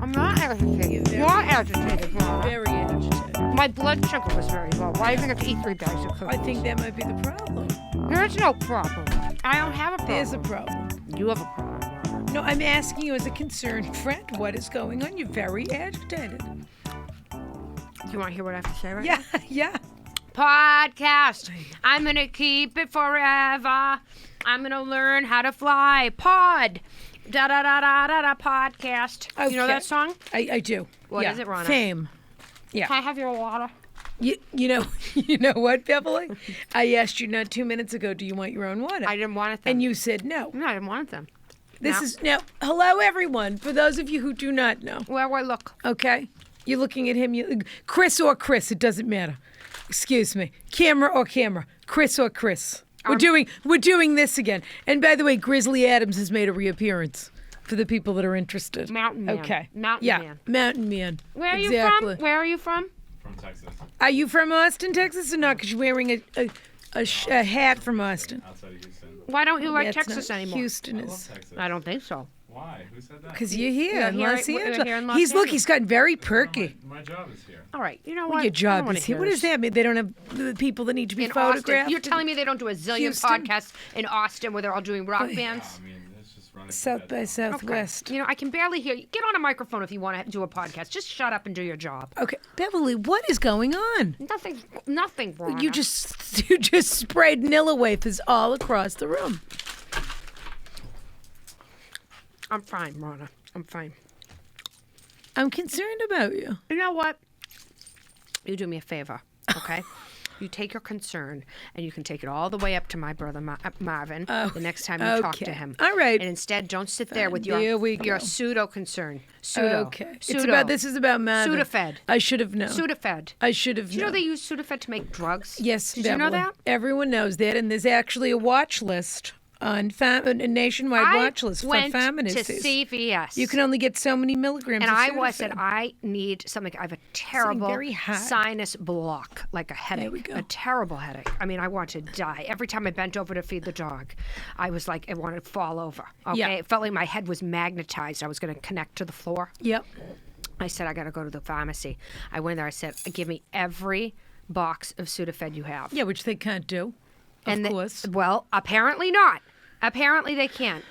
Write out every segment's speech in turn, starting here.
I'm not agitated. You're agitated, Ronna. Very agitated. My blood sugar was very low. Why do you think I have to eat 3 bags of cookies? I think that might be the problem. There's no problem. I don't have a problem. There's a problem. You have a problem, Ronna. No, I'm asking you as a concerned friend, what is going on? You're very agitated. Do you want to hear what I have to say right now? Yeah. Podcast. I'm going to keep it forever. I'm going to learn how to fly. Pod. Da-da-da-da-da-da podcast. Okay. You know that song? I do. What is it, Ronna? Fame. Yeah. Can I have your water? You know what, Beverly? I asked you not 2 minutes ago, do you want your own water? I didn't want it then. And you said no. No, I didn't want it then. Now, hello, everyone. For those of you who do not know. Where do I look? Okay? You're looking at him. Chris or Chris, it doesn't matter. Excuse me. Camera or camera. Chris or Chris. We're doing this again. And by the way, Grizzly Adams has made a reappearance for the people that are interested. Mountain Man. Okay. Mountain Man. Mountain Man. Where are you from? Where are you from? From Texas. Are you from Austin, Texas, or not? Because you're wearing a hat from Austin. Outside of Houston. Why don't you like That's Texas not anymore? Houston I love is. Texas. I don't think so. Why? Who said that? Because you're here in You're Los here- we're Angeles. here in Los He's Angeles. gotten very perky. My job is here. All right. You know what? Well, your I job don't wanna is here. hear What does this. that mean? They don't have the people that need to be In photographed? Austin. You're telling me they don't do a zillion Houston? podcasts in Austin where they're all doing rock bands? I mean, it's just running. South by Southwest. You know, I can barely hear you. Get on a microphone if you want to do a podcast. Just shut up and do your job. Okay, Beverly, what is going on? Nothing wrong. You just sprayed Nilla wafers all across the room. I'm fine, Ronna. I'm fine. I'm concerned about you. You know what? You do me a favor, okay? You take your concern and you can take it all the way up to my brother Marvin the next time you talk to okay. him. All right. And instead, don't sit there with There we go. your pseudo concern. Pseudo. Okay. Pseudo. This is about Marvin. Sudafed. I should have known. Sudafed. I should have Do you know known. they use Sudafed to make drugs? Yes, Did you know Beverly. that? Everyone knows that, and there's actually a watch list on a nationwide watch list for went pharmacists. to CVS. You can only get so many milligrams. And of I Sudafed. said, I need something. I have a terrible very hot. sinus block, like a headache. There we go. A terrible headache. I mean, I want to die. Every time I bent over to feed the dog, I was like, I wanted to fall over. Okay. Yeah. It felt like my head was magnetized. I was going to connect to the floor. Yep. I said, I got to go to the pharmacy. I went there. I said, give me every box of Sudafed you have. Yeah, which they can't do. Of course. Well, apparently not. Apparently they can't.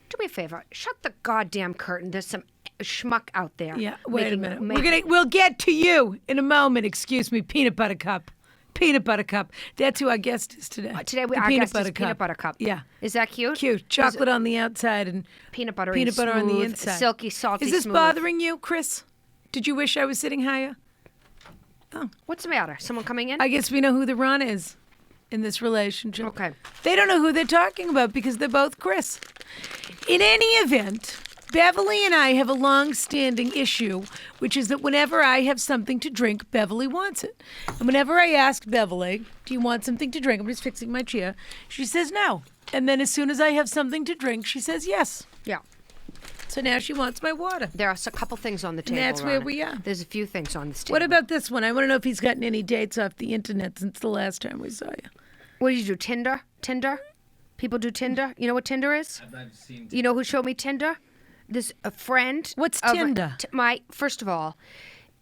Do me a favor. Shut the goddamn curtain. There's some schmuck out there. Yeah, wait a minute. making- We'll get to you in a moment. Excuse me, Peanut Butter Cup. Peanut Butter Cup. That's who our guest is today. Today, The our Peanut guest Butter is Cup. Peanut Butter Cup. Yeah. Is that cute? Cute. Chocolate on the outside and Peanut butter peanut butter on the smooth, inside. silky, salty, Is this smooth. bothering you, Chris? Did you wish I was sitting higher? What's the matter? Someone coming in? I guess we know who the Ronna is in this relationship. Okay. They don't know who they're talking about because they're both Chris. In any event, Beverly and I have a long-standing issue, which is that whenever I have something to drink, Beverly wants it. And whenever I ask Beverly, do you want something to drink? I'm just fixing my chair. She says no. And then as soon as I have something to drink, she says yes. Yeah. So now she wants my water. There are a couple things on the table. that's where Ronna. we are. There's a few things on this table. What about this one? I want to know if he's gotten any dates off the internet since the last time we saw you. What do you do? Tinder? Tinder? People do Tinder? You know what Tinder is? I've seen. You know who showed me Tinder? This a friend. What's of- Tinder? First of all,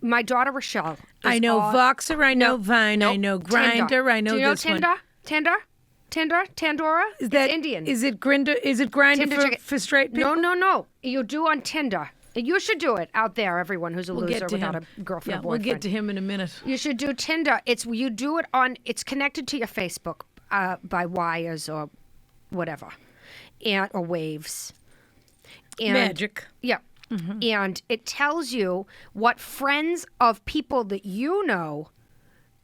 my daughter Rochelle. I know Voxer, I know Vine, I Nope. know Grindr, Tinder. I know Do you know this Tinder? one. Tinder? Tandora? Is that it's Indian. Is it Grindr? Is it Grindr Tinder for, chicken. for straight people? No. You do on Tinder. You should do it out there, everyone who's a We'll loser get to without him. a girlfriend Yeah, or boyfriend. we'll get to him in a minute. You should do Tinder. You do it on. It's connected to your Facebook by wires or whatever, or waves. And, Magic. Yeah. And it tells you what friends of people that you know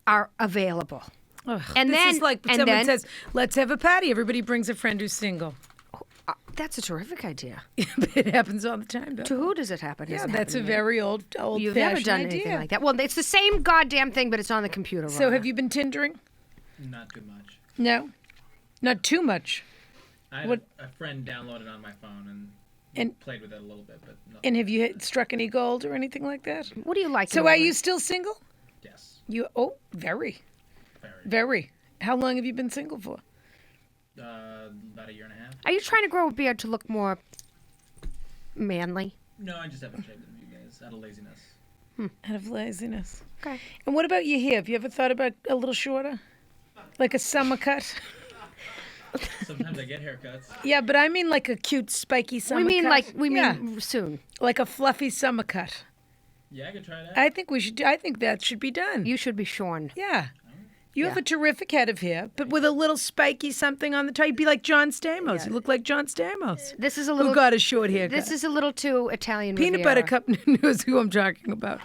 are available. Ugh, And this then- is like and someone then- says, "Let's have a party." Everybody brings a friend who's single. That's a terrific idea. It happens all the time, though. To who does it happen? Yeah, Does it that's a happen to me? very old You've never fashioned done idea. anything like that. Well, it's the same goddamn thing, but it's on the computer. So Ronna. have you been Tindering? Not too much. No, not too much. I had What- a friend downloaded on my phone And- and played with it a little bit, but no. And have you struck any gold or anything like that? What do you like? So in a are woman? you still single? Yes, Very. very. Very. How long have you been single for? About a year and a half. Are you trying to grow a beard to look more manly? No, I just haven't shaved it in you guys out of laziness. Out of laziness. Okay. And what about your hair? Have you ever thought about a little shorter? Like a summer cut? Sometimes I get haircuts. Yeah, but I mean like a cute, spiky summer cut. We mean soon. Like a fluffy summer cut. Yeah, I could try that. I think that should be done. You should be shorn. Yeah. You have a terrific head of hair, but with a little spiky something on the top. You'd be like John Stamos. You look like John Stamos. This is a little. Who got a short haircut. This is a little too Italian. Peanut Riviera. Butter Cup knows who I'm talking about.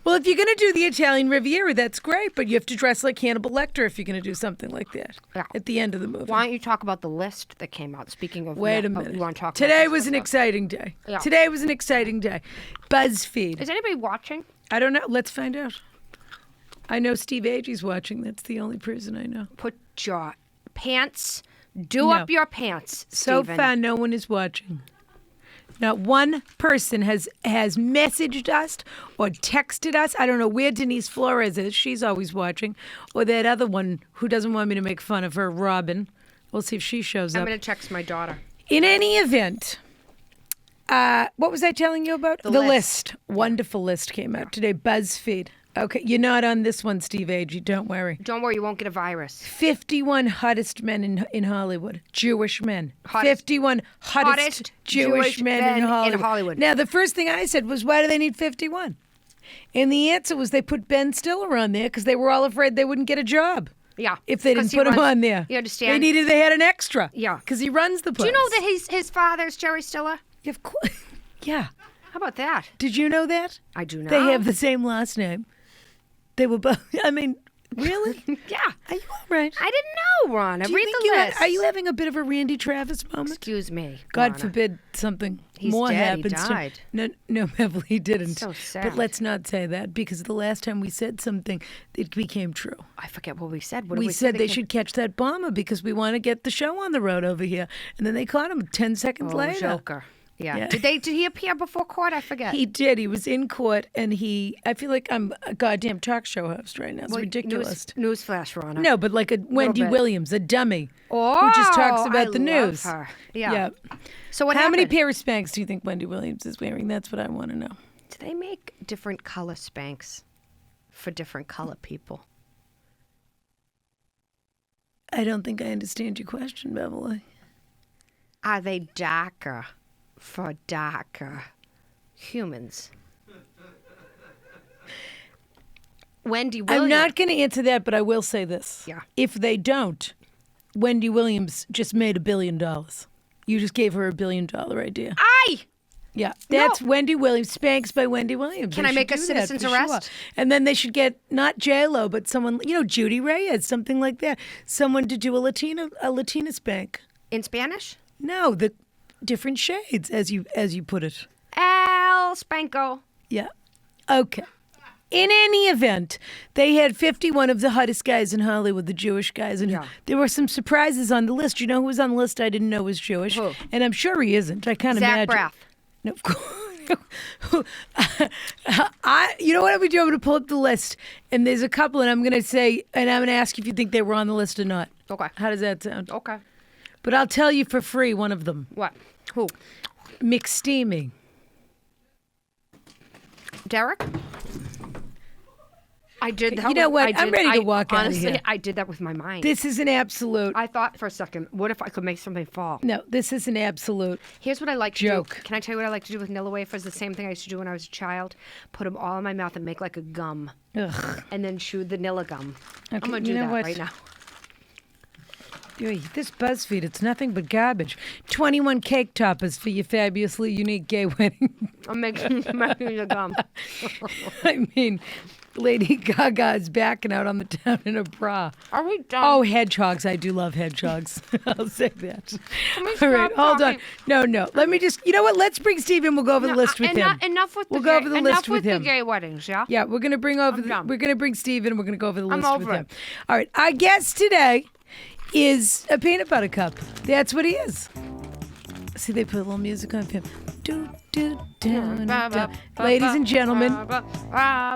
Well, if you're going to do the Italian Riviera, that's great, but you have to dress like Hannibal Lecter if you're going to do something like that at the end of the movie. Why don't you talk about the list that came out? Speaking of, Wait a minute. You want to talk Today about was an exciting day. Yeah. Today was an exciting day. BuzzFeed. Is anybody watching? I don't know. Let's find out. I know Steve Agee's watching. That's the only person I know. Put your pants. Do up your pants, So Steven. far, no one is watching. Not one person has messaged us or texted us. I don't know where Denise Flores is. She's always watching. Or that other one who doesn't want me to make fun of her, Robin. We'll see if she shows I'm up. going to text my daughter. In any event, what was I telling you about? The list. Wonderful list came out today. BuzzFeed. Okay, you're not on this one, Steve Agee. Don't worry. Don't worry, you won't get a virus. 51 hottest men in Hollywood. Jewish men. Hottest- 51 hottest Jewish men in Hollywood. Now, the first thing I said was, why do they need 51? And the answer was they put Ben Stiller on there because they were all afraid they wouldn't get a job. Yeah. If they didn't put him on there. You understand? They had an extra. Yeah. Because he runs the place. Do you know that his father's Jerry Stiller? Of course. Yeah. How about that? Did you know that? I do know. They have the same last name. They were both, I mean, really? Yeah. Are you all right? I didn't know, Ronna. Do you Read think the list. are you having a bit of a Randy Travis moment? Excuse me. God Ronna. forbid something He's more dead. He happens died. to no, Beverly, he didn't. So sad. But let's not say that because the last time we said something, it became true. I forget what we said. What did We we said say they should catch that bomber because we want to get the show on the road over here, and then they caught him 10 seconds later. Joker. Yeah. Yeah. Did he appear before court? I forget. He did. He was in court, and I feel like I'm a goddamn talk show host right now. It's ridiculous. Newsflash, Ronna. No, but like a Wendy bit. Williams, a dummy, Oh, who just talks about I the love news. her. Yeah. Yeah. So what How happened? many pair of Spanx do you think Wendy Williams is wearing? That's what I want to know. Do they make different color Spanx for different color people? I don't think I understand your question, Beverly. Are they darker for darker humans? Wendy Williams. I'm not going to answer that, but I will say this. Yeah. If they don't, Wendy Williams just made $1 billion. You just gave her $1 billion idea. Aye! Yeah, that's Wendy Williams. Spanx by Wendy Williams. Can They I make should a do that citizen's for arrest? sure. And then they should get not J-Lo, but someone, Judy Reyes, something like that. Someone to do a Latina spank. In Spanish? No, the different shades, as you put it. El Spanko. Yeah. Okay. In any event, they had 51 of the hottest guys in Hollywood, the Jewish guys. And there were some surprises on the list. You know who was on the list I didn't know was Jewish? Who? And I'm sure he isn't. I can't Zach imagine. Braff. No, of course. You know what I'm going to do? I'm going to pull up the list. And there's a couple, and I'm going to say, and I'm going to ask if you think they were on the list or not. Okay. How does that sound? Okay. But I'll tell you for free one of them. What? Who? McSteamy. Derek? I did that. You know what? I I'm ready to walk out of honestly, here. I did that with my mind. This is an absolute. I thought for a second, what if I could make something fall? No, this is an absolute. Here's what I like to Joke. do. Can I tell you what I like to do with Nilla wafers? The same thing I used to do when I was a child. Put them all in my mouth and make like a gum. Ugh. And then chew the Nilla gum. Okay, I'm going to you do know that what? right now. This BuzzFeed, it's nothing but garbage. 21 cake toppers for your fabulously unique gay wedding. I'm making the gum. I mean, Lady Gaga is backing out on the town in a bra. Are we done? Oh, hedgehogs. I do love hedgehogs. I'll say that. me All right, stop hold on. talking? No. Let me just, you know what? Let's bring Steve in. We'll go over the list with him. Enough with We'll the go gay, over the enough list with him. the gay weddings, yeah? Yeah, we're gonna bring over. done. We're gonna bring Steve in. And we're gonna go over the I'm list over with him. it. All right, our guest today is a peanut butter cup. That's what he is. See, they put a little music on him. Do, do, do, do. Ladies and gentlemen,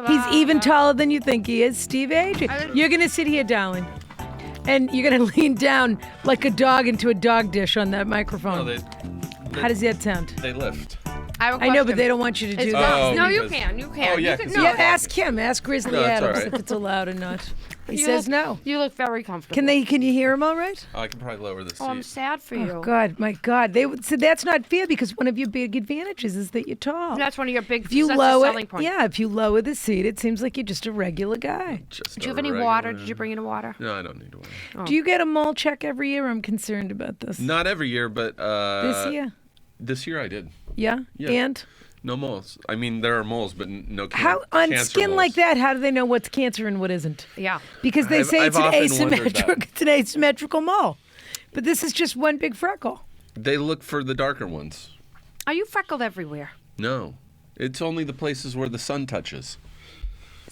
he's even taller than you think he is. Steve Agee. You're gonna sit here, darling. And you're going to lean down like a dog into a dog dish on that microphone. No, How does that sound? they lift. have a I know, but question. they don't want you to do It's that. Oh, no, you because- can. You can. Oh, yeah, You can 'cause no, Yeah, ask him. Ask Grizzly No, it's Adams all right. if it's allowed or not. He You says look- no. You look very comfortable. Can you hear him all right? Oh, I can probably lower the seat. Oh, I'm sad for you. Oh God, my God! So that's not fair because one of your big advantages is that you're tall. That's one of your big If you that's lower, a selling point. yeah, if you lower the seat, it seems like you're just a regular guy. Just Did you a have any regular- water? Did you bring any water? No, I don't need water. Do you get a mole check every year? I'm concerned about this. Not every year, but This year, This year I did. yeah? Yeah. And No moles. I mean, there are moles, but no how on cancer skin moles. like that? How do they know what's cancer and what isn't? Yeah. Because they say I've it's an often wondered that. it's an asymmetrical mole, but this is just one big freckle. They look for the darker ones. Are you freckled everywhere? No. It's only the places where the sun touches.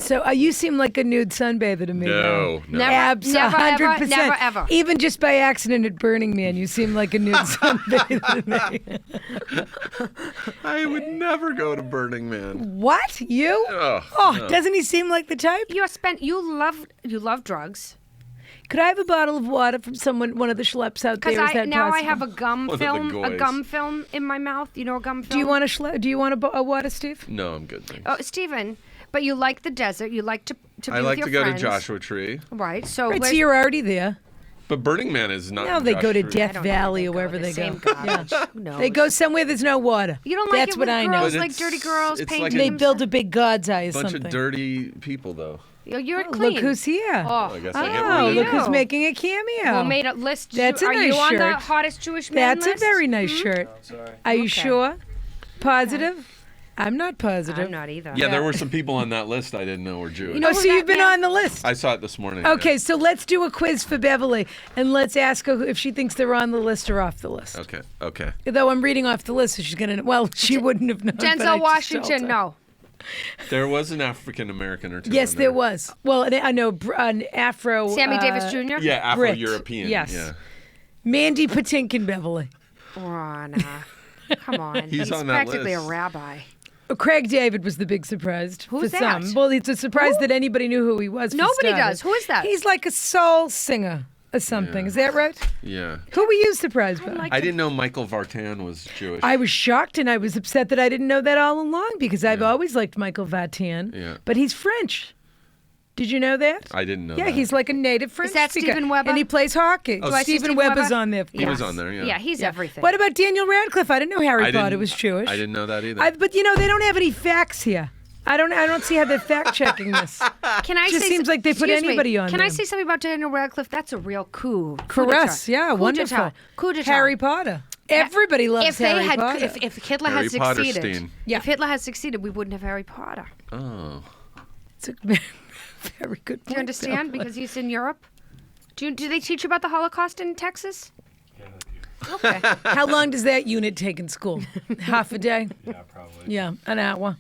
So you seem like a nude sunbather to me. No, no. Never. Abs, Never, ever, 100%. never, ever. Even just by accident at Burning Man, you seem like a nude sunbather to me. I would never go to Burning Man. What? You? Ugh, Oh, no. doesn't he seem like the type? You love drugs. Could I have a bottle of water from one of the schleps out there? Because Is that now I possible? have a gum One of the film, a goys. gum film in my mouth. You know a gum film. Do you want a water, Steve? No, I'm good, thanks. Oh, Stephen, but you like the desert. You like to be I with like your to go friends. to Joshua Tree. Right. So, Right, so where's- you're already there. But Burning Man is not Now they go to Joshua Tree. I Death don't know Valley where or wherever the they go. same garbage. Who knows? They go somewhere there's no water. You don't like That's it what when I know. girls But like it's- dirty girls it's painting like They a build a big God's eye or bunch something. of dirty people, though. You're Oh, clean. look who's here. Oh, I guess I get Oh, one. look you. who's making a cameo. Well, made a list. That's a Are nice you on the shirt. hottest Jewish men That's list? a very nice shirt. Sorry. Are you Okay. sure? Positive? I'm not positive. I'm not either. Yeah, there were some people on that list I didn't know were Jewish. You know Oh, who so that you've been man- on the list. I saw it this morning. Okay, yeah. so let's do a quiz for Beverly, and let's ask her if she thinks they're on the list or off the list. Okay. Though I'm reading off the list, so she's gonna. Well, she wouldn't have known. but I Denzel just told Washington, her. no. There was an African American or two. Yes, on there was. Well, I know an Afro. Sammy Davis Jr. Yeah, Afro-European. Yes. Yeah. Mandy Patinkin Beverly. Ronna, come on. He's on that practically a list. rabbi. Craig David was the big surprise. Who's for that? Some. Well, it's a surprise that anybody knew who he was. for Nobody starters. does. Who is that? He's like a soul singer or something. Yeah. Is that right? Yeah. Who were you surprised by? like I didn't know Michael Vartan was Jewish. I was shocked and I was upset that I didn't know that all along because I've always liked Michael Vartan. Yeah. But he's French. Did you know that? I didn't know Yeah, that. he's like a native French that speaker. Steven Weber? And he plays hockey. Oh, Do I see Steven Steve Weber's Weber? on there. He was on there, yeah. Yeah, he's everything. What about Daniel Radcliffe? I didn't know Harry I Potter didn't- was Jewish. I didn't know that either. But you know, they don't have any facts here. I don't see how they're fact checking this. Can I just say seems like they put excuse me, anybody on Can I there. say something about Daniel Radcliffe? That's a real coup. For us, yeah, wonderful. Coup d'etat. Harry Potter. Everybody loves If they Harry had, Potter. if Hitler Harry had succeeded, Potterstein. Yeah. if Hitler had succeeded, we wouldn't have Harry Potter. Oh. It's a very, very good point. Do you understand? Because he's in Europe. Do they teach you about the Holocaust in Texas? Okay. How long does that unit take in school? Half a day? Yeah, probably. Yeah, an hour.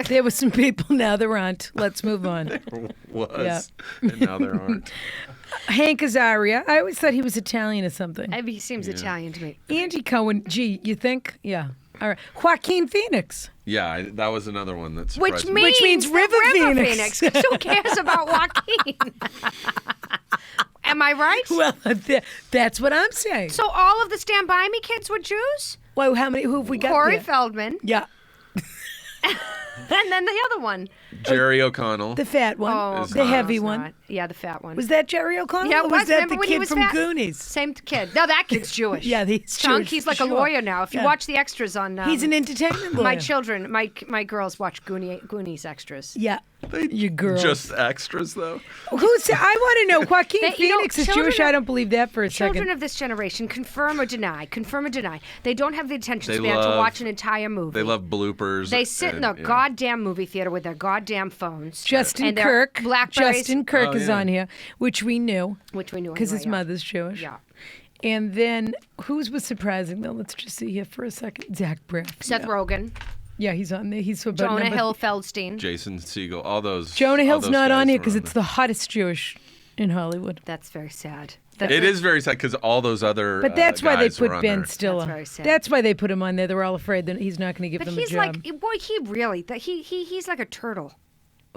There were some people, now there aren't. Let's move on. Was. Yeah. And now there aren't. Hank Azaria. I always thought he was Italian or something. He seems Italian to me. Andy Cohen. Gee, you think? Yeah. All right. Joaquin Phoenix. Yeah, that was another one that Which surprised me. means, means the River Phoenix. Phoenix. Who cares about Joaquin? Am I right? Well, that's what I'm saying. So all of the Stand By Me kids were Jews? Well, who have we got Corey there? Feldman, Yeah. and then the other one. Jerry O'Connell. The fat one. Oh, Is the not. heavy it's one. not. Yeah, the fat one. Was that Jerry O'Connell? Yeah, or it was was. that Remember the when he kid was from fat? Goonies? Same kid. No, that kid's Jewish. Yeah, he's Chunk, Jewish, he's for like a sure. lawyer now. If you Yeah. watch the extras on... He's an entertainment lawyer. My children, my girls watch Goonies extras. Yeah. You girls. Just extras, though. I want to know. Joaquin You know, Phoenix is children Jewish. of- I don't believe that for a Children second. of this generation, confirm or deny. Confirm or deny. They don't have the attention They span to love- watch an entire movie. They love bloopers. They sit in the and, yeah. goddamn movie theater with their goddamn phones. Justin and their Kirk. Blackberries, Justin Kirk Oh, is yeah. on here, which we knew which we knew because anyway, his yeah. mother's Jewish. Yeah. And then whose was surprising though? Let's just see here for a second. Zach Braff. Seth yeah. Rogen, Yeah, he's on there. He's about Jonah number- Hill Feldstein. Jason Segel, all those. Jonah all Hill's those not guys on here were because it's there. the hottest Jewish in Hollywood. That's very sad. It is very sad because all those other. But that's why they guys were put on Ben there. Stiller. That's very sad. That's why they put him on there. They're all afraid that he's not going to give But them he's a job. like, boy, he really, he's like a turtle.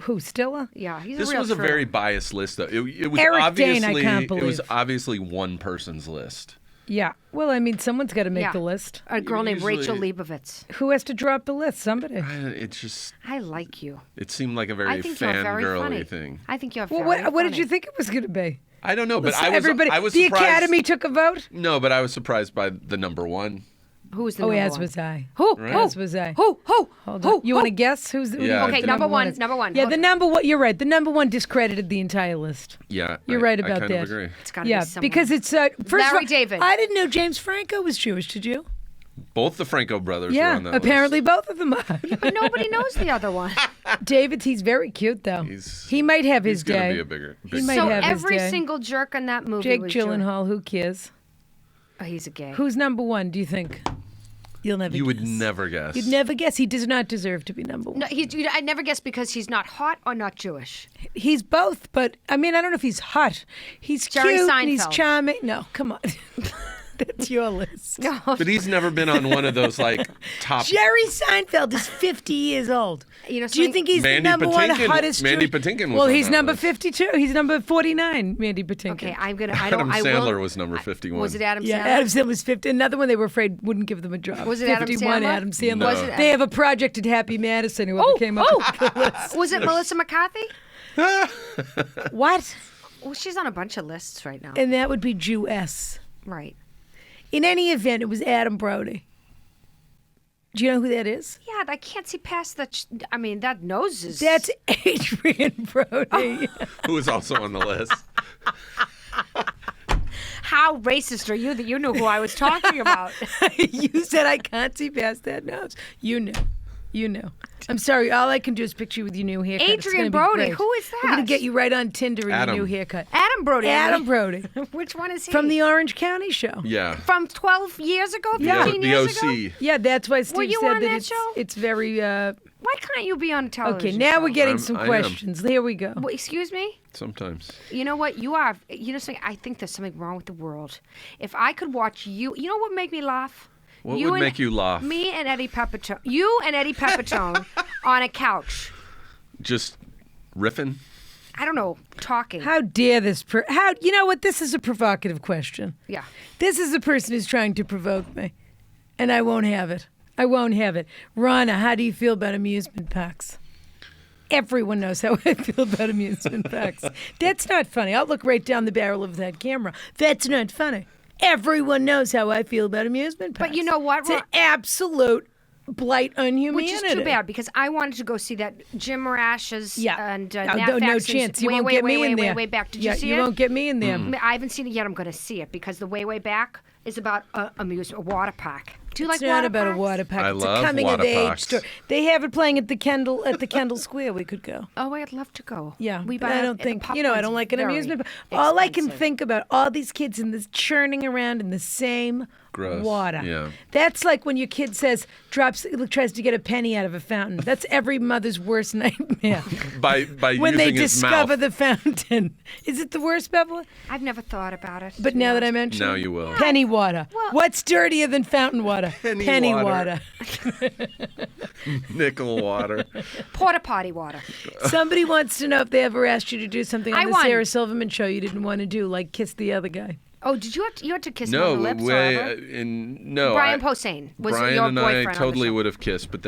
Who, Stilla? Yeah, he's This a real was a thriller. very biased list, though. It was Eric obviously Dane, I can't it was believe. obviously one person's list. Yeah. Well, I mean, someone's got to make Yeah. the list. A girl named Rachel Usually- Leibovitz. Who has to drop the list? Somebody. It just I like you. it seemed like a I very think you're very funny. fangirly thing. I think you're Well, very what did funny. you think it was going to be? I don't know, but So I was everybody, I was the surprised. Academy took a vote. No, but I was surprised by the number one. Who was the Oh, number as one? was I. Who? Right. Who? As was I. Who? Hold Who? on. You want to guess who's the? Yeah, Okay, the number one. is? Number one. Yeah, Hold the on. number one. You're right. The number one discredited the entire list. Yeah, You're I- right I about kind that. of agree. It's got to Yeah, be someone. because it's first Larry of all, David. I didn't know James Franco was Jewish. Did you? Both the Franco brothers were Yeah, on that apparently list. both of them are. But nobody knows the other one. David, he's very cute though. He might have his He's gonna day. be a bigger. He might So have his every day. single jerk in that movie Jake was Jewish. Gyllenhaal. Who cares? Oh, he's a gay. Who's number one? Do you think? You'll never. You would guess. never guess. You'd never guess. He does not deserve to be number one. No, I never guess because he's not hot or not Jewish. He's both, but I mean, I don't know if he's hot. He's Jerry cute and he's Seinfeld. charming. No, come on. That's your list. No, But he's never been on one of those like top. Jerry Seinfeld is 50 years old. You know Do you something- think he's Mandy the number one Patinkin- hottest Mandy Jewish- Patinkin was Well, on he's that number list. 52. He's number 49, Mandy Patinkin. Okay, I'm gonna. I Adam don't. I Sandler will, was number 51. Was it Adam Yeah, Sandler? Adam Sandler was 50. Another one they were afraid wouldn't give them a job. Was it Adam 51, Sandler? Adam Sandler. No. Was it They have a project at Happy Madison whoever came up with the list. Was it Melissa McCarthy? What? Well, she's on a bunch of lists right now. And that would be Jew-S. Right. In any event, it was Adam Brody. Do you know who that is? Yeah, I can't see past that. I mean, that nose is. That's Adrian Brody. Who was also on the list. How racist are you that you knew who I was talking about? You said I can't see past that nose. You knew. You knew. I'm sorry. All I can do is picture you with your new haircut. It's Adrian gonna be Brody, great. who is We're going that? to get you right on Tinder in Adam. your new haircut. Adam Brody. Adam Brody. Which one is he? From the Orange County show. Yeah. From 12 years ago? 15 Yeah. The years OC. ago? Yeah, that's why Steve you said on that, that show? it's very Why can't you be on a television okay, now show? we're getting I'm- some I am. questions. Here we go. Well, excuse me? Sometimes. You know what? You are. You know something? I think there's something wrong with the world. If I could watch you. You know what would make me laugh? What You would and- make you laugh? Me and Eddie Pepitone. You and Eddie Pepitone on a couch. Just riffing. I don't know, talking. How dare this how you know what, this is a provocative question. Yeah. This is a person who's trying to provoke me. And I won't have it. I won't have it. Ronna, how do you feel about amusement parks? Everyone knows how I feel about amusement parks. That's not funny. I'll look right down the barrel of that camera. That's not funny. Everyone knows how I feel about amusement parks. But you know what, It's an Ron- absolute blight on humanity. Which is too bad because I wanted to go see that Jim Marash's Yeah. and no, Nat no Faxon's chance. You way, won't way, get way, me way, in there. way back. Did Yeah, you see you it? won't get me in there. I haven't seen it yet. I'm going to see it because the way back is about a water park. Do you It's like not water about parks? a water park. I It's love a coming water of age parks. story. They have it playing at the Kendall Square. We could go. Oh, I'd love to go. Yeah, we but buy I it- don't the think I popcorn's don't like an very amusement park. All I can expensive. think about all these kids in this churning around in the same Gross. water. Yeah. That's like when your kid tries to get a penny out of a fountain. That's every mother's worst nightmare. By when using they his discover mouth. the fountain. Is it the worst, Beverly? I've never thought about it. But to be now that I honest. mention Now it, you will. penny water. Well- What's dirtier than fountain water? Penny water. water. Nickel water. Porta potty water. Somebody wants to know if they ever asked you to do something on I the won. Sarah Silverman show you didn't want to do, like kiss the other guy. Oh, did you had to kiss him No, on the lips or way. whatever? No. Brian Posehn was Brian your and boyfriend I on the totally show. would have kissed, but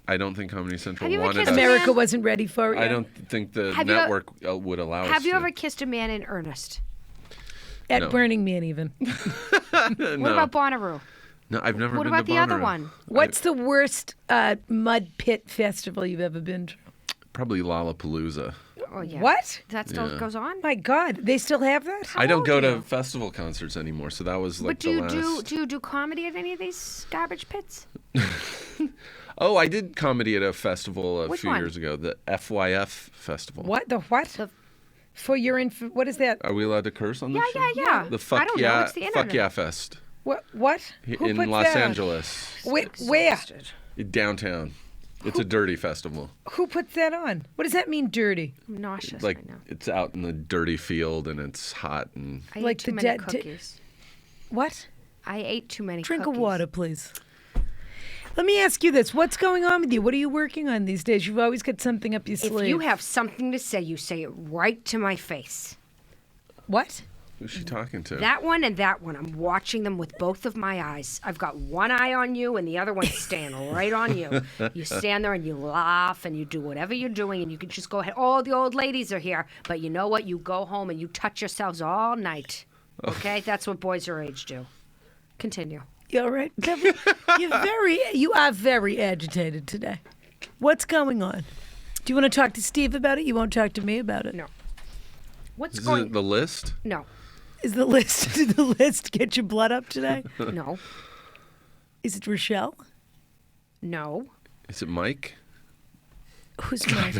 I don't think Comedy Central Have you ever wanted kissed us. a man? America wasn't ready for it. I yet. don't think the Have you- network would allow us Have you to. ever kissed a man in earnest? At No. Burning Man, even. What No. about Bonnaroo? No, I've never What been about to the other Bonnaroo. one? What's the worst mud pit festival you've ever been to? Probably Lollapalooza. Oh yeah. What? That still Yeah. goes on? My God, they still have that? I don't old go are to you? festival concerts anymore, so that was like But do the last. you do comedy at any of these garbage pits? Oh, I did comedy at a festival a Which few one? years ago, the FYF festival. What? The what? For your what is that? Are we allowed to curse on this show? Yeah. The Fuck I don't Yeah, know. It's the Fuck internet. Yeah Fest What? Who in puts Los that on? Angeles, Where? Exhausted. downtown. It's a dirty festival. Who puts that on? What does that mean, dirty? I'm nauseous Like right now. it's out in the dirty field and it's hot and I like ate too the many dead- cookies. What? I ate too many Drink cookies. of water, please. Let me ask you this. What's going on with you? What are you working on these days? You've always got something up your If sleeve. you have something to say, you say it right to my face. What? Who's she talking to? That one and that one, I'm watching them with both of my eyes. I've got one eye on you and the other one's staying right on you. You stand there and you laugh and you do whatever you're doing and you can just go ahead. Oh, the old ladies are here. But you know what? You go home and you touch yourselves all night. Okay? That's what boys your age do. Continue. You all right? Beverly? You are very agitated today. What's going on? Do you want to talk to Steve about it? You won't talk to me about it? No. What's Is going it the list? No. Is the list, did the list get your blood up today? No. Is it Rochelle? No. Is it Mike? Who's Mike?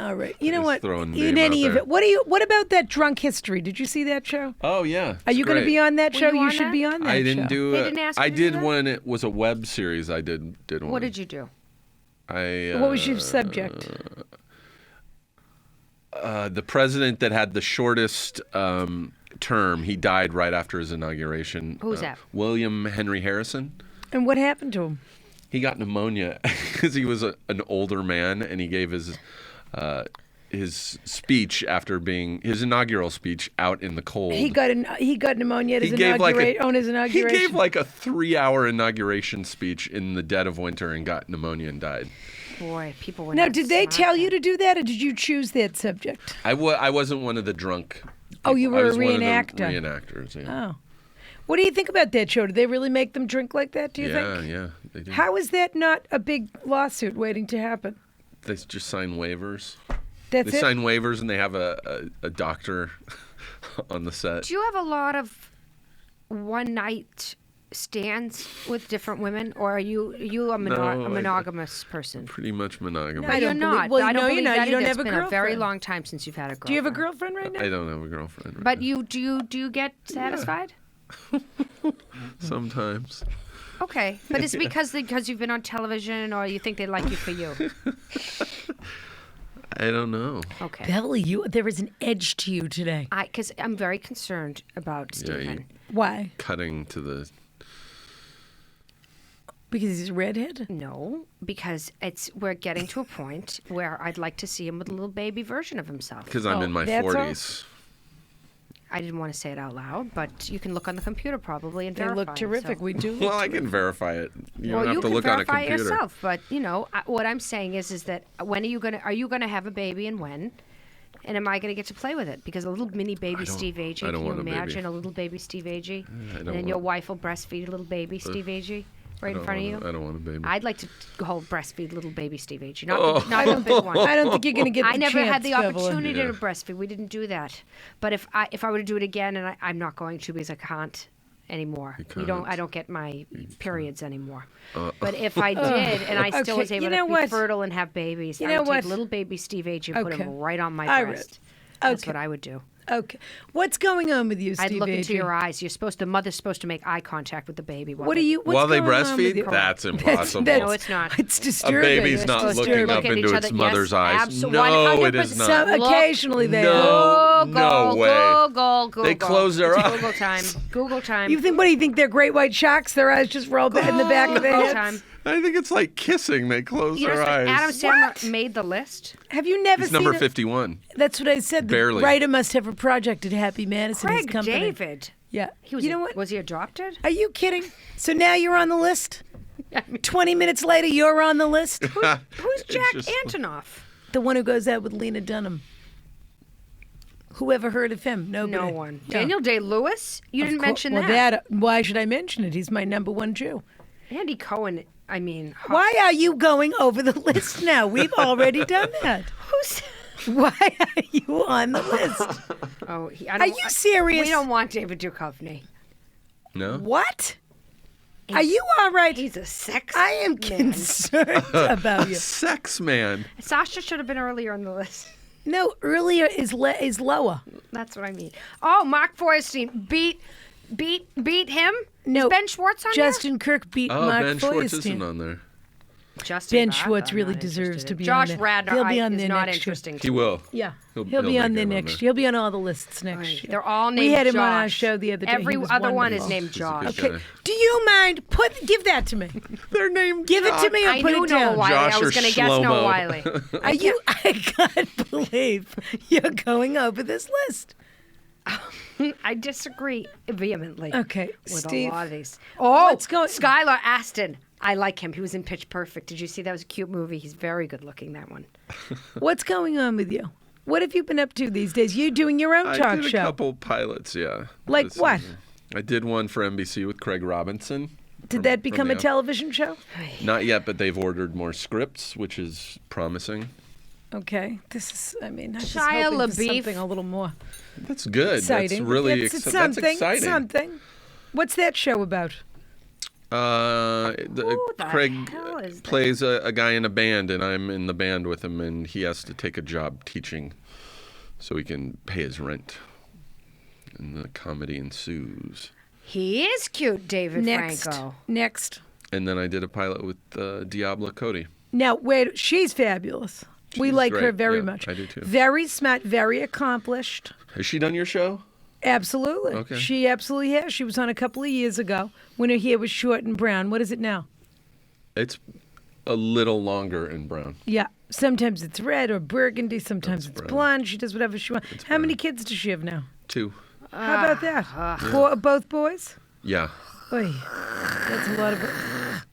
All right. You know Just what? throwing In name any out event, what about that drunk history? Did you see that show? Oh yeah. Are you going to be on that Were show? you You on should that? be on that I show. didn't do They it. didn't ask you I to do did that? when it was a web series. I did one. What did you do? What was your subject? The president that had the shortest term, he died right after his inauguration. Who's that? William Henry Harrison. And what happened to him? He got pneumonia because he was an older man, and he gave his speech after being his inaugural speech out in the cold. He got pneumonia at his on his inauguration. He gave like a 3-hour inauguration speech in the dead of winter and got pneumonia and died. Boy, people were Now, not did they smart tell then. you to do that, or did you choose that subject? I wasn't one of the drunk. Oh, you people. I were a was one of the reenactor. reenactors, yeah. Oh. What do you think about that show? Did they really make them drink like that, do you think? Yeah, they do. How is that not a big lawsuit waiting to happen? They just sign waivers. That's They it? sign waivers and they have a doctor on the set. Do you have a lot of one night stands with different women, or are you a monogamous person? Pretty much monogamous. No, you're don't not. believe- well, I don't no, you're believe not. that You don't either. have It's a been a very girlfriend. long time since you've had a girlfriend. Do you have a girlfriend right now? I don't have a girlfriend. Right But now. do you get satisfied? Sometimes. Okay, but it's because you've been on television, or you think they like you for you? I don't know. Okay. Beverly, there is an edge to you today. Because I'm very concerned about Stephen. Why? Cutting to the. Because he's a redhead? No, because we're getting to a point where I'd like to see him with a little baby version of himself. Because I'm in my that's all? 40s. I didn't want to say it out loud, but you can look on the computer probably and They verify look terrific. So. We do. Well, I can verify it. You Well, don't you have to can look on a verify it computer. yourself, but what I'm saying is that when are you gonna have a baby and when? And am I going to get to play with it? Because a little mini baby Steve Agee, I don't can you want a baby. imagine a little baby Steve Agee? I And don't then your want- wife will breastfeed a little baby Steve Agee right in front of you? I don't want a baby. I'd like to breastfeed little baby Steve Agee, Oh. not the big one. I don't think you're going to get the I never had chance, the Beverly. opportunity Yeah. to breastfeed. We didn't do that. But if I were to do it again, and I'm not going to because I can't anymore. I don't get my periods anymore. But if I did, and I still Okay, was able you to know be what? fertile and have babies, You I know would what? take little baby Steve Agee and put Okay. him right on my All right. breast. That's Okay. what I would do. Okay. What's going on with you, Steve I'd look into Agee? your eyes. The mother's supposed to make eye contact with the baby. What are you? What's While they going on with breastfeed? you? That's impossible. No, it's not. It's A disturbing. baby's You're not supposed to looking look up at into each its other. mother's Yes, eyes. abso- No, it is 100%. not. So Look- occasionally they are. No, no way. Google. They close their It's eyes. Google time. Google time. You think? What do you think? They're great white sharks. Their eyes just roll back in the back of their Google heads. time. I think it's like kissing. They close You know, their eyes. Adam Sandler made the list. Have you never He's seen number it? 51. That's what I said. The Barely. writer must have a project at Happy Madison. his Craig company. David. Yeah. He was. You know what? Was he adopted? Are you kidding? So now you're on the list. 20 minutes later, you're on the list. Who's Jack just- Antonoff? The one who goes out with Lena Dunham. Who ever heard of him? Nobody. No one. Yeah. Daniel Day-Lewis? You didn't mention well, that. Why should I mention it? He's my number one Jew. Andy Cohen. I mean, Why are you going over the list now? We've already done that. who's? Why are you on the list? Oh, Are you serious? We don't want David Duchovny. No? What? Are you all right? He's a sex. I am man. concerned about you. Sex man. Sasha should have been earlier on the list. No, earlier is lower. That's what I mean. Oh, Mark Feuerstein beat him. No, Is Ben Schwartz on Justin Kirk beat Oh, Mark Ben Schwartz Feuerstein. isn't on there. Justin Ben Bach, Schwartz I'm really not deserves interested to in. be Josh on there. Radnor He'll be on is there not next year. interesting He to me. will. Yeah, He'll he'll be make on there it next there. year. He'll be on all the lists next year. They're all named We had him Josh. on our show the other day. Every He was other one is wonderful. named He's a Josh. good Okay. guy. Do you mind? Give that to me. They're named Give it to me or I put knew it Noah down. Wiley. Josh I was or going to guess Noah Shlomo. Wiley. Are you? I can't believe you're going over this list. I disagree vehemently. Okay, with Steve. a lot of these. Oh, What's going- Skylar Astin. I like him. He was in Pitch Perfect. Did you see that? Was a cute movie. He's very good looking. That one. What's going on with you? What have you been up to these days? You doing your own I talk did a show? couple pilots, yeah. Like this what? season. I did one for NBC with Craig Robinson. Did that become a television show? Not yet, but they've ordered more scripts, which is promising. Okay, this is. I mean, I was Shia hoping for LaBeouf. something a little more That's good. exciting. That's really it's that's something. exciting. Something. What's that show about? Who the Craig hell is that? plays a guy in a band, and I'm in the band with him, and he has to take a job teaching so he can pay his rent. And the comedy ensues. He is cute, David Next. Franco. Next. And then I did a pilot with Diablo Cody. Now, wait. She's fabulous. We She's like her great. very Yeah, much. I do too. Very smart. Very accomplished. Has she done your show? Absolutely. Okay. She absolutely has. She was on a couple of years ago when her hair was short and brown. What is it now? It's a little longer in brown. Yeah. Sometimes it's red or burgundy. Sometimes it's brown. blonde. She does whatever she wants. How many kids does she have now? 2. How about that? Both boys? Yeah. Oy, that's a lot of.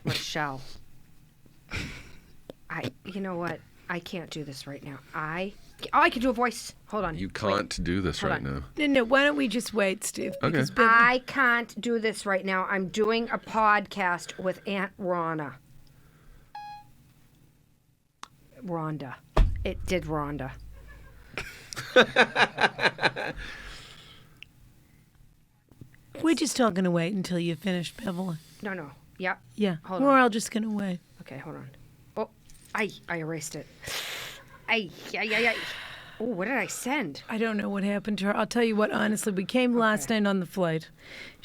Michelle. You know what? I can't do this right now. I can do a voice. Hold on. You Wait. can't do this Hold right on. now. No, why don't we just wait, Steve? Okay. Because I can't do this right now. I'm doing a podcast with Aunt Ronna. Rhonda. It did Rhonda. we're just all going to wait until you finish, Beverly. No. Yep. Yeah. Hold We're on. all just going to wait. Okay, hold on. Oh, I erased it. Ay. Oh, what did I send? I don't know what happened to her. I'll tell you what, honestly, we came last night on the flight.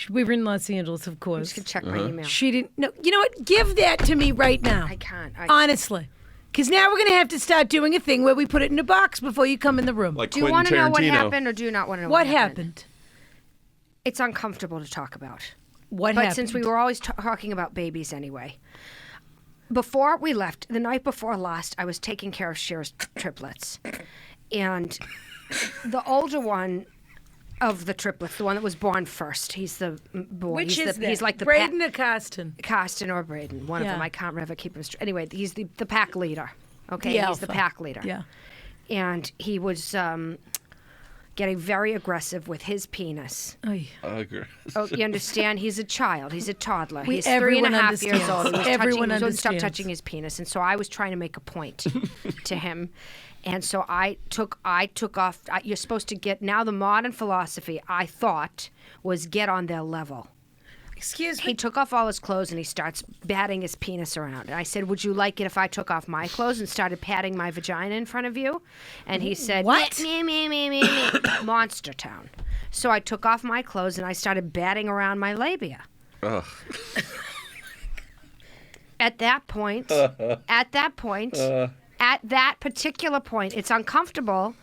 We were in Los Angeles, of I'm course. just gonna check my email. She didn't. No, you know what? Give that to me right now. I can't. Honestly. Because now we're going to have to start doing a thing where we put it in a box before you come in the room. Like Do you Quentin want to know what Tarantino. happened, or do you not want to know what happened? It's uncomfortable to talk about. What But happened? since we were always talking about babies anyway, before we left, the night before last, I was taking care of Scheer's triplets. And the older one of the triplets, the one that was born first, he's the boy. Which he's is the, He's like the Braden or Costin? Costin or Braden, one of Yeah. them. I can't ever keep him straight. Anyway, he's the pack leader. Okay, The he's the alpha. pack leader. Yeah. And he was getting very aggressive with his penis. Oy. Oh, you understand? He's a child. He's a toddler. He's everyone 3.5 years old. He was Everyone touching, he wouldn't stop understands. touching his penis, and so I was trying to make a point to him, and so I took off. You're supposed to get now. The modern philosophy, I thought, was get on their level. Excuse He took off all his clothes and he starts batting his penis around. And I said, "Would you like it if I took off my clothes and started patting my vagina in front of you?" And he said, What? Me, Monster Town. So I took off my clothes and I started batting around my labia. Ugh. At that point, at that particular point, it's uncomfortable.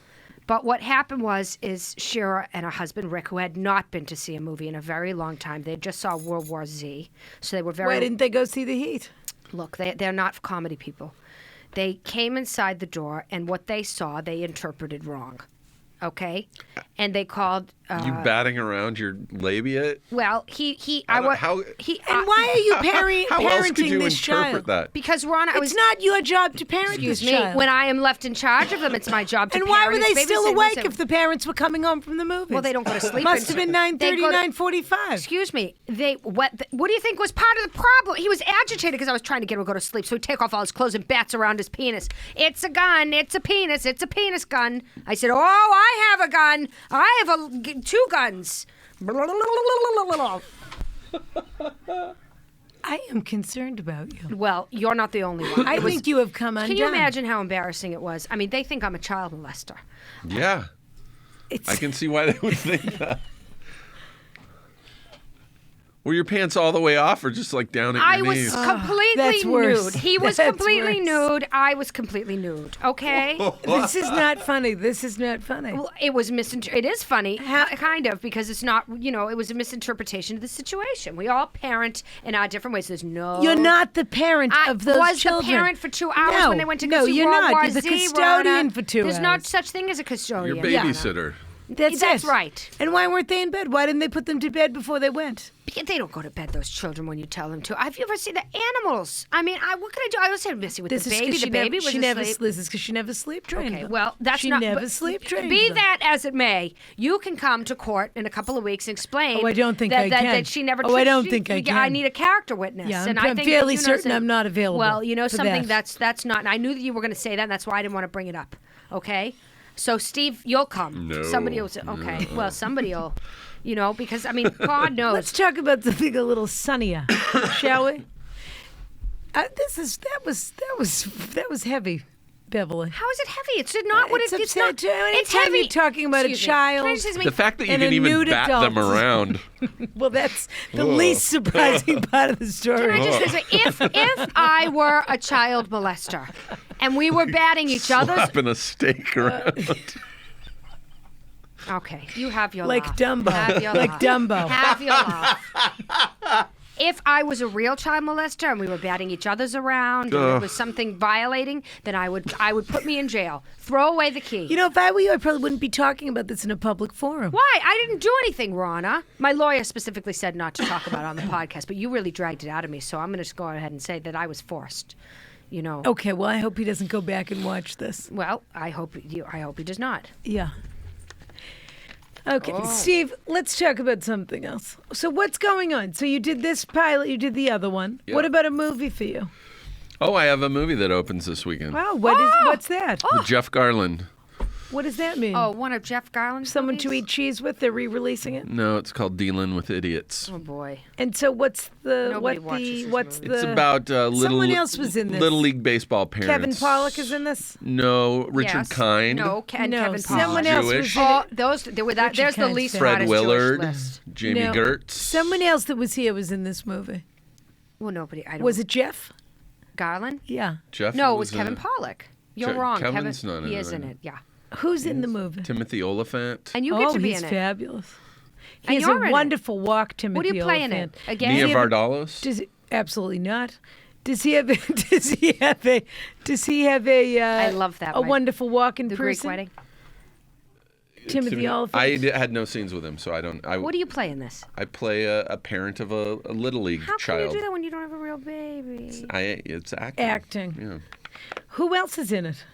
But what happened is Scheer and her husband Rick, who had not been to see a movie in a very long time, they just saw World War Z, so they were very. Why didn't they go see The Heat? Look, they're not comedy people. They came inside the door, and what they saw, they interpreted wrong. Okay, and they called. You batting around your labia? Well, he. I don't- wa- how- he. And why are you How else could parenting you this interpret child? that? Because Ronna, I was. It's not your job to parent Excuse this me. child. When I am left in charge of them, it's my job to and parent. why were they It's still babysitting. awake Listen, if the parents were coming home from the movies? Well, they don't go to sleep. Must have been 9:30, They go to- 9:45. Excuse me. What do you think was part of the problem? He was agitated because I was trying to get him to go to sleep, so he'd take off all his clothes and bats around his penis. It's a gun. It's a penis. It's a penis gun. I said, "Oh, I have a gun. I have 2 guns." I am concerned about you. Well, you're not the only one. I It was- think you have come undone. Can you imagine how embarrassing it was? I mean, they think I'm a child molester. Yeah. It's, I can see why they would think that. Were your pants all the way off or just like down at I your was knees? completely that's worse. nude. He was That's completely worse. nude. I was completely nude. Okay. This is not funny. This is not funny. Well, it was It is funny, kind of, because it's not. It was a misinterpretation of the situation. We all parent in our different ways. There's no. You're not the parent I of those was children. the parent for 2 hours No, when they went to no, go see you're World not. War You're the Z, custodian Ronna. for 2 There's no hours. such thing as a custodian. Your babysitter. That's That's it. right. And why weren't they in bed? Why didn't they put them to bed before they went? They don't go to bed, those children, when you tell them to. Have you ever seen the animals? I mean, what could I do? I was messing with This the is baby. 'cause The baby was she never. asleep. This is because she never sleep trained Okay, them. well, that's she not. never but sleep trained Be them. that as it may, you can come to court in a couple of weeks and explain. Oh, I don't think that, I that, can. That she never. Oh, I don't she- think I I can. need a character witness. Yeah, and I'm I think fairly that, certain I'm not available Well, you know for something that. that's not. I knew that you were going to say that. And that's why I didn't want to bring it up. Okay. So Steve, you'll come. No, Somebody will say, okay. Well, somebody will. Because I mean, God knows. Let's talk about something a little sunnier, shall we? That was heavy, Beverly. How is it heavy? It's not what It's it's not. upset. It's Anytime heavy. you're talking about Excuse a me. child, Can I just make- The fact that you And a didn't even nude bat adult. them around. Well, that's the least surprising part of the story. Can I just say, if I were a child molester and we were batting each other's, Slapping a stake around. okay, you have your Like laugh. Dumbo. Have your Like laugh. Dumbo. Have your laugh. If I was a real child molester and we were batting each other's around, or it was something violating, then I would put me in jail. Throw away the key. You know, if I were you, I probably wouldn't be talking about this in a public forum. Why? I didn't do anything, Ronna. My lawyer specifically said not to talk about it on the podcast, but you really dragged it out of me, so I'm going to just go ahead and say that I was forced. Okay, well, I hope he doesn't go back and watch this. Well, I hope he does not. Yeah. Okay, Oh. Steve, let's talk about something else. So what's going on? So you did this pilot, you did the other one. Yeah. What about a movie for you? Oh, I have a movie that opens this weekend. Wow, Oh! what's that? With Jeff Garland. What does that mean? Oh, one of Jeff Garland's Someone to movies? eat cheese with? They're re-releasing it? No, it's called Dealing with Idiots. Oh boy. And so what's the Nobody watches his what's movies. the It's about Someone else was in this. Little League Baseball parents. Kevin Pollak is in this? No, Richard Yes. Kind. No, and No, Kevin someone Pollak. else Jewish. was in Oh, it. those there were that. Richard There's the Kind's least fan. Fred hottest Willard, Jewish list. Jamie No. Gertz. Someone else that was here was in this movie. Well, nobody. I don't. Was it Jeff? Garland? Yeah. Jeff. No, it was in Kevin Pollak. You're Je- wrong. Kevin's Kevin. not in He it, is in right? it. Yeah. Who's in the movie? Timothy Oliphant. And you get to be he's in it. fabulous. And He has you're in a it. wonderful walk, Timothy What do you play in it? Oliphant. Again? Nia Does he have a- Vardalos. Does he, absolutely not. Does he have a? Does he have a? I love that A one. wonderful walk in The person. Greek wedding. Timothy Oliphant. Had no scenes with him, so I don't. What do you play in this? I play a parent of a little league How child. can you do that when you don't have a real baby? It's acting. Acting. Yeah. Who else is in it?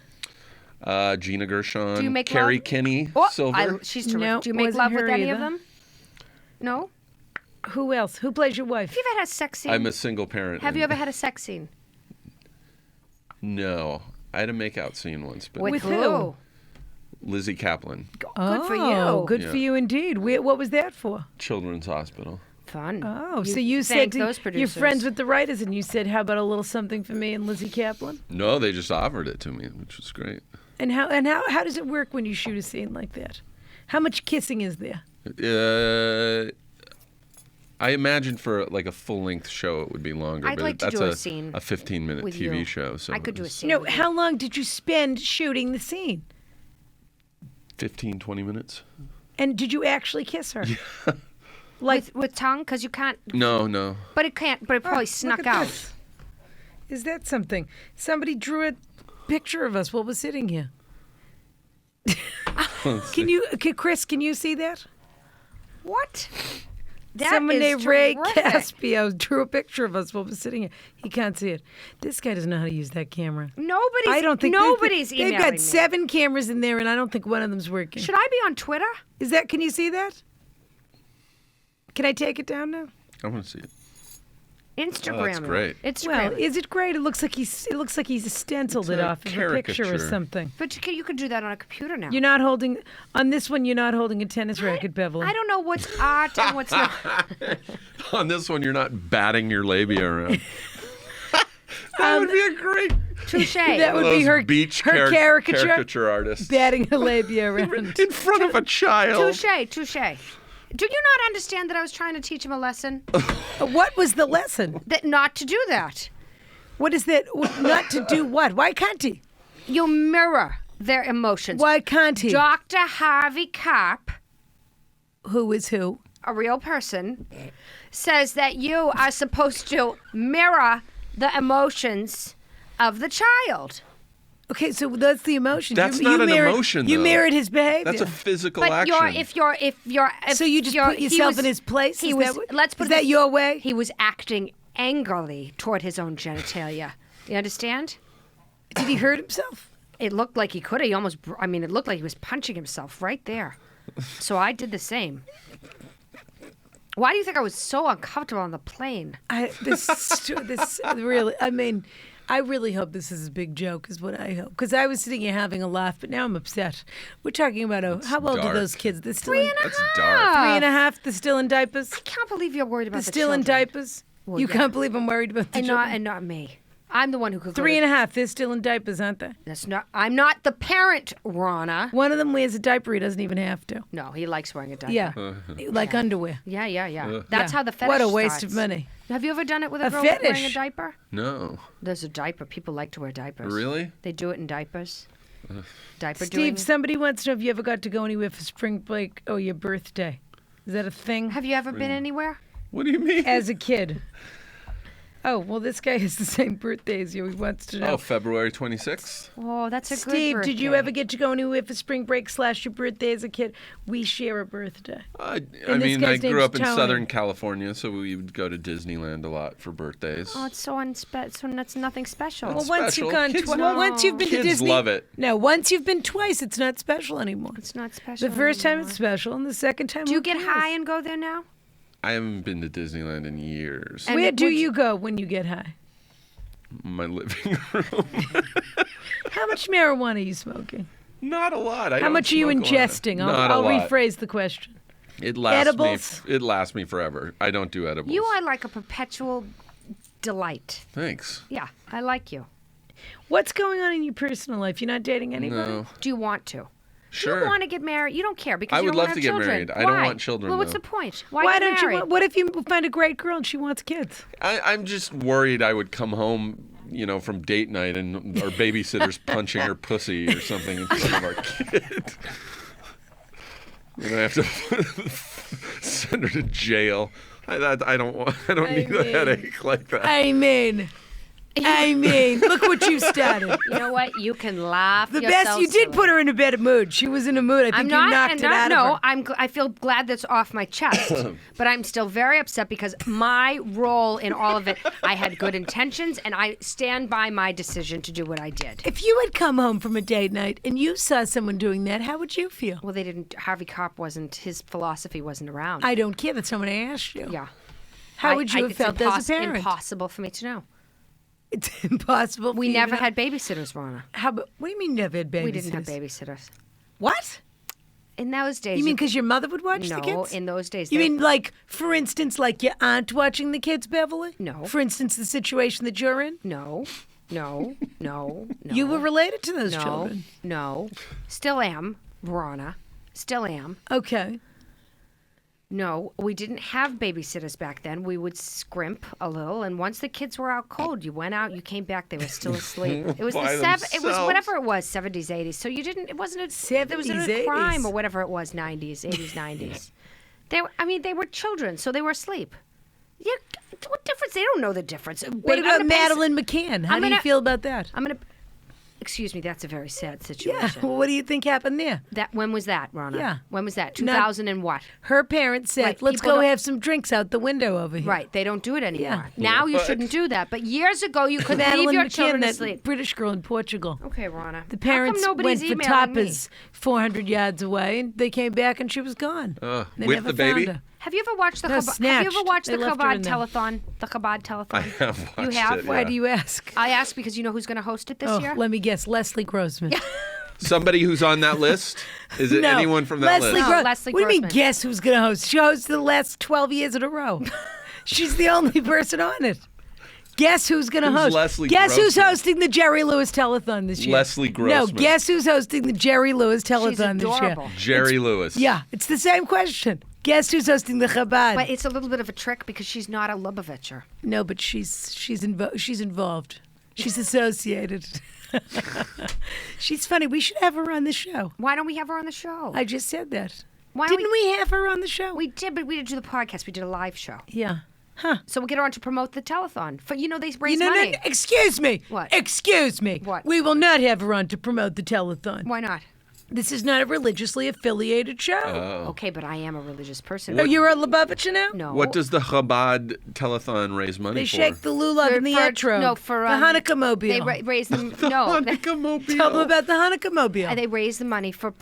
Gina Gershon. Do you make Carrie love? Kinney. Oh, Silver. she's terrific. No, do you make wasn't love with her any of either. them? No. Who else? Who plays your wife? Have you ever had a sex scene? I'm a single parent. Have you and- ever had a sex scene? No. I had a makeout scene once, but With who? Lizzie Kaplan, Good for you. Good Yeah. for you indeed. What was that for? Children's Hospital. Fun. Oh, so you said thanked to, those you're producers. friends with the writers, and you said, "How about a little something for me and Lizzie Kaplan?" No, they just offered it to me, which was great. And how does it work when you shoot a scene like that? How much kissing is there? I imagine for like a full-length show it would be longer, I'd but like to that's do a scene a 15-minute with TV you. show. So I could do a it's scene. No, with you. how long did you spend shooting the scene? 15, 20 minutes. And did you actually kiss her? Like, with tongue, because you can't. No. But it can't. But it probably look snuck at out. this. Is that something? Somebody drew a picture of us while we're sitting here. Chris? Can you see that? What? That Someone is named Ray terrific. Caspio drew a picture of us while we're sitting here. He can't see it. This guy doesn't know how to use that camera. Nobody's. I don't think nobody's they've emailing got me. 7 cameras in there, and I don't think one of them's working. Should I be on Twitter? Is that? Can you see that? Can I take it down now? I want to see it. Instagram. Oh, that's great. Instagram. Well, is it great? It looks like he's stenciled It's it a off of a picture or caricature. something. but you could do that on a computer now. You're not holding on this one. You're not holding a tennis racket, Beverly. I don't know what's art and what's not. On this one, you're not batting your labia around. That would be a great. Touche. That One would of be those her beach her caricature artists batting her labia around. in front of a child. Touche. Do you not understand that I was trying to teach him a lesson? What was the lesson? That not to do that. What is that? Not to do what? Why can't he? You mirror their emotions. Why can't he? Dr. Harvey Kopp, Who is who? a real person, says that you are supposed to mirror the emotions of the child. Okay, so that's the emotion. That's not an emotion, You though. mirrored his behavior. That's a physical But action. if you're So you just put yourself in his place? He Is was. that, Let's put is it that this- your way? He was acting angrily toward his own genitalia. You understand? Did he hurt himself? It looked like he could have. He almost. I mean, it looked like he was punching himself right there. So I did the same. Why do you think I was so uncomfortable on the plane? This really. I mean, I really hope this is a big joke. Is what I hope. Because I was sitting here having a laugh, but now I'm upset. We're talking about how old are dark. those kids? They're still Three in, and a That's half. dark. 3.5. They're still in diapers. I can't believe you're worried about They're the still in children. diapers. Well, You yeah. can't believe I'm worried about the And children. not me. I'm the one who could go. 3.5. They're still in diapers, aren't they? That's not. I'm not the parent, Ronna. One of them wears a diaper. He doesn't even have to. No, he likes wearing a diaper. Yeah, like underwear. Yeah. That's how the fetish What a waste starts. of money. Have you ever done it with a A girl wearing a fetish? diaper? No. There's a diaper. People like to wear diapers. Really? They do it in diapers. Diaper Steve, doing. somebody wants to know if you ever got to go anywhere for spring break or your birthday. Is that a thing? Have you ever been anywhere? What do you mean? As a kid. Oh, well, this guy has the same birthday as you. He wants to know. Oh, February 26th? Oh, that's a good Steve, did you birthday. ever get to go anywhere for spring break / your birthday as a kid? We share a birthday. I And this mean, I guy's grew name's up in Tony. Southern California, so we would go to Disneyland a lot for birthdays. Oh, it's so so that's nothing special. Well, That's once special. you've gone Kids twice, love- once you've been to Kids Disney, love it. No, once you've been twice, it's not special anymore. It's not special. The first time anymore. it's special, and the second time. Do you who get cares? high and go there now? I haven't been to Disneyland in years. And Where do would you go when you get high? My living room. How much marijuana are you smoking? Not a lot. I How don't much are you smoke a lot. ingesting? Not I'll a lot. rephrase the question. It lasts Edibles? me. It lasts me forever. I don't do edibles. You are like a perpetual delight. Thanks. Yeah, I like you. What's going on in your personal life? You're not dating anybody? No. Do you want to? Sure. You don't want to get married. You don't care because I you would don't love want to to have get children. married. I don't Why? want children, Well, what's though. the point? Why get don't you? married? What if you find a great girl and she wants kids? I'm just worried I would come home, from date night and our babysitter's punching her pussy or something in front of our kid. And I have to send her to jail. I don't need a mean- headache like that. I mean, look what you started. You know what? You can laugh. The best you did silly. put her in a better mood. She was in a mood. I think I'm you not. knocked and it not out no, of her. I feel glad that's off my chest, but I'm still very upset because my role in all of it, I had good intentions, and I stand by my decision to do what I did. If you had come home from a date night and you saw someone doing that, how would you feel? Well, they didn't. Harvey Kopp wasn't. His philosophy wasn't around. I don't care. That's not what I asked you. yeah. How would you have it's felt as a parent? Impossible for me to know. It's impossible. We never had babysitters, Ronna. What do you mean never had babysitters? We didn't have babysitters. What? In those days. You mean because your mother would watch no? the kids? In those days. You they- mean like, for instance, like your aunt watching the kids, Beverly? No. For instance, the situation that you're in? No. You were related to those No. children. No. Still am, Ronna. Still am. Okay. No, we didn't have babysitters back then. We would scrimp a little, and once the kids were out cold, you went out, you came back, they were still asleep. It was By It was themselves. whatever it was, 70s, 80s. So you didn't. It wasn't a. There was 70s, a crime 80s. or whatever it was, 90s, 80s, 90s. They were children, so they were asleep. Yeah, what difference? They don't know the difference. What about Madeline McCann? How do you gonna- feel about that? I'm gonna. Excuse me, that's a very sad Yeah. situation. Well, what do you think happened there? When was that, Ronna? Yeah. When was that? 2000 and what? Her parents said, Right, let's people go don't- have some drinks out the window over here. Right, they don't do it anymore. Yeah. Now you But- shouldn't do that. But years ago, you could leave Madeline your McCann, children that asleep. British girl in Portugal. Okay, Ronna. The parents How come nobody's went for emailing me? tapas 400 yards away, and they came back and she was gone. They with never the baby? found her. Have you ever watched the No, Have you ever snatched. watched They the left her Chabad in there. telethon? The Chabad telethon. I have watched You have? it. Why yeah. do you ask? I asked because you know who's going to host it this Oh, year. let me guess. Leslie Grossman. Somebody who's on that list? Is it No, anyone from that Leslie list? No, Leslie What do you mean, Grossman. guess who's going to host? She hosted the last 12 years in a row. She's the only person on it. Guess who's going to Who's host? Leslie Guess who's Grossman? hosting the Jerry Lewis Telethon this year? Leslie No, Grossman. guess who's hosting the Jerry Lewis Telethon She's this year? adorable. Jerry Lewis. Yeah, it's the same question. Guess who's hosting the Chabad? But it's a little bit of a trick because she's not a Lubavitcher. No, but she's involved. She's associated. She's funny. We should have her on the show. Why don't we have her on the show? I just said that. Why don't Didn't we have her on the show? We did, but we didn't do the podcast. We did a live show. Yeah. So we'll get her on to promote the telethon. For they raise money. No, excuse me. What? Excuse me. What? We will not have her on to promote the telethon. Why not? This is not a religiously affiliated show. Okay, but I am a religious person. Oh, you're a Lubavitcher now? No. What does the Chabad telethon raise money They for? shake the lulav in the intro. No, for the Hanukkah mobile. They raise them. No, Hanukkah mobile. Tell them about the Hanukkah mobile. they raise the money for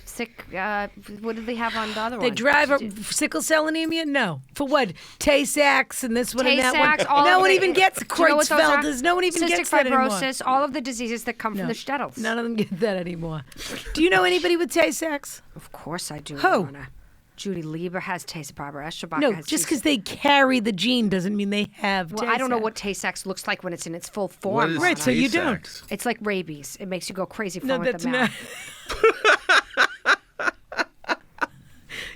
sick. What did they have on the other one? They drive a sickle cell anemia? No. For what? Tay-Sachs and this one and that Tay-Sachs, one. No one even gets Do you know what those are? Creutzfeldt's. No one even Cystic gets that anymore. fibrosis, all of the diseases that come from the shtetls. None of them get that anymore. Do you know anybody with Tay-Sachs? Of course I do. Who? Ronna. Judy Lieber has Tay-Sachs. Barbara Eschenbach No, has just Tay-Sachs. because they carry the gene doesn't mean they have Well, I don't know Tay-Sachs. what Tay-Sachs looks like when it's in its full form. What is Right, so you don't. Tay-Sachs? It's like rabies. It makes you go crazy No, foaming at that's the not. mouth.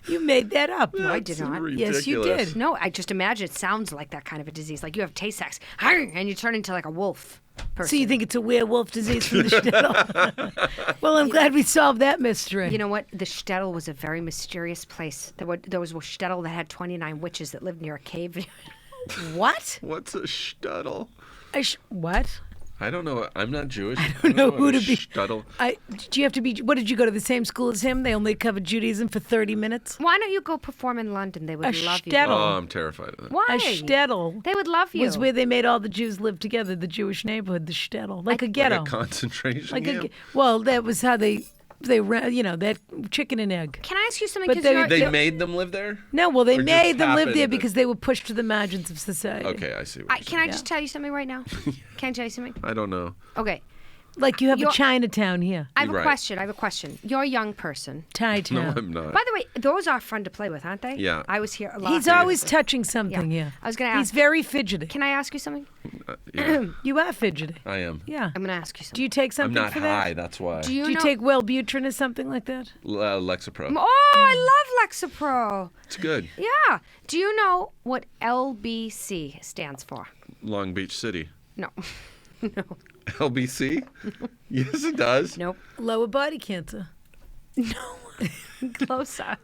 You made that up. No, I did not. Yes, you Ridiculous. did. No, I just imagine it sounds like that kind of a disease. Like you have Tay-Sachs, and you turn into like a wolf person. So you think it's a werewolf disease from the shtetl? Well, I'm glad we solved that mystery. You know what? The shtetl was a very mysterious place. There was a shtetl that had 29 witches that lived near a cave. What? What's a shtetl? What? I don't know. I'm not Jewish. I don't know what who a to be. Shtetl. Do you have to be? What did you go to the same school as him? They only covered Judaism for 30 minutes. Why don't you go perform in London? They would A love you. shtetl. Oh, I'm terrified of that. Why? A shtetl They would love you. was where they made all the Jews live together. The Jewish neighborhood, the shtetl, like a Like ghetto. a concentration Like camp? well, that was how they ran. You know, that chicken and egg. Can I ask you something? But 'Cause they- you're- They you're- made them live there? No, well, they Or just made them live there happened because they were pushed to the margins of society. Okay, I see what you're Can I saying. just tell you something right now? Can I tell you something? I don't know. Okay. Like you have a You're- Chinatown here, I have a Right. question. I have a question. You're a young person. Thai No, town. I'm not. By the way, those are fun to play with, aren't they? Yeah. I was here a lot. He's always touching something Yeah. here. I was gonna He's ask- very fidgety. Can I ask you something? Yeah, You are fidgety. I am. Yeah. I'm gonna ask you something. Do you take I'm something not for high, that? that's why. Do you Do you know? take Wellbutrin or something like that? Lexapro. Oh, I love Lexapro. It's good. Yeah. Do you know what LBC stands for? Long Beach City. No. No. LBC? Yes, it does. Nope. Lower body cancer. Closer.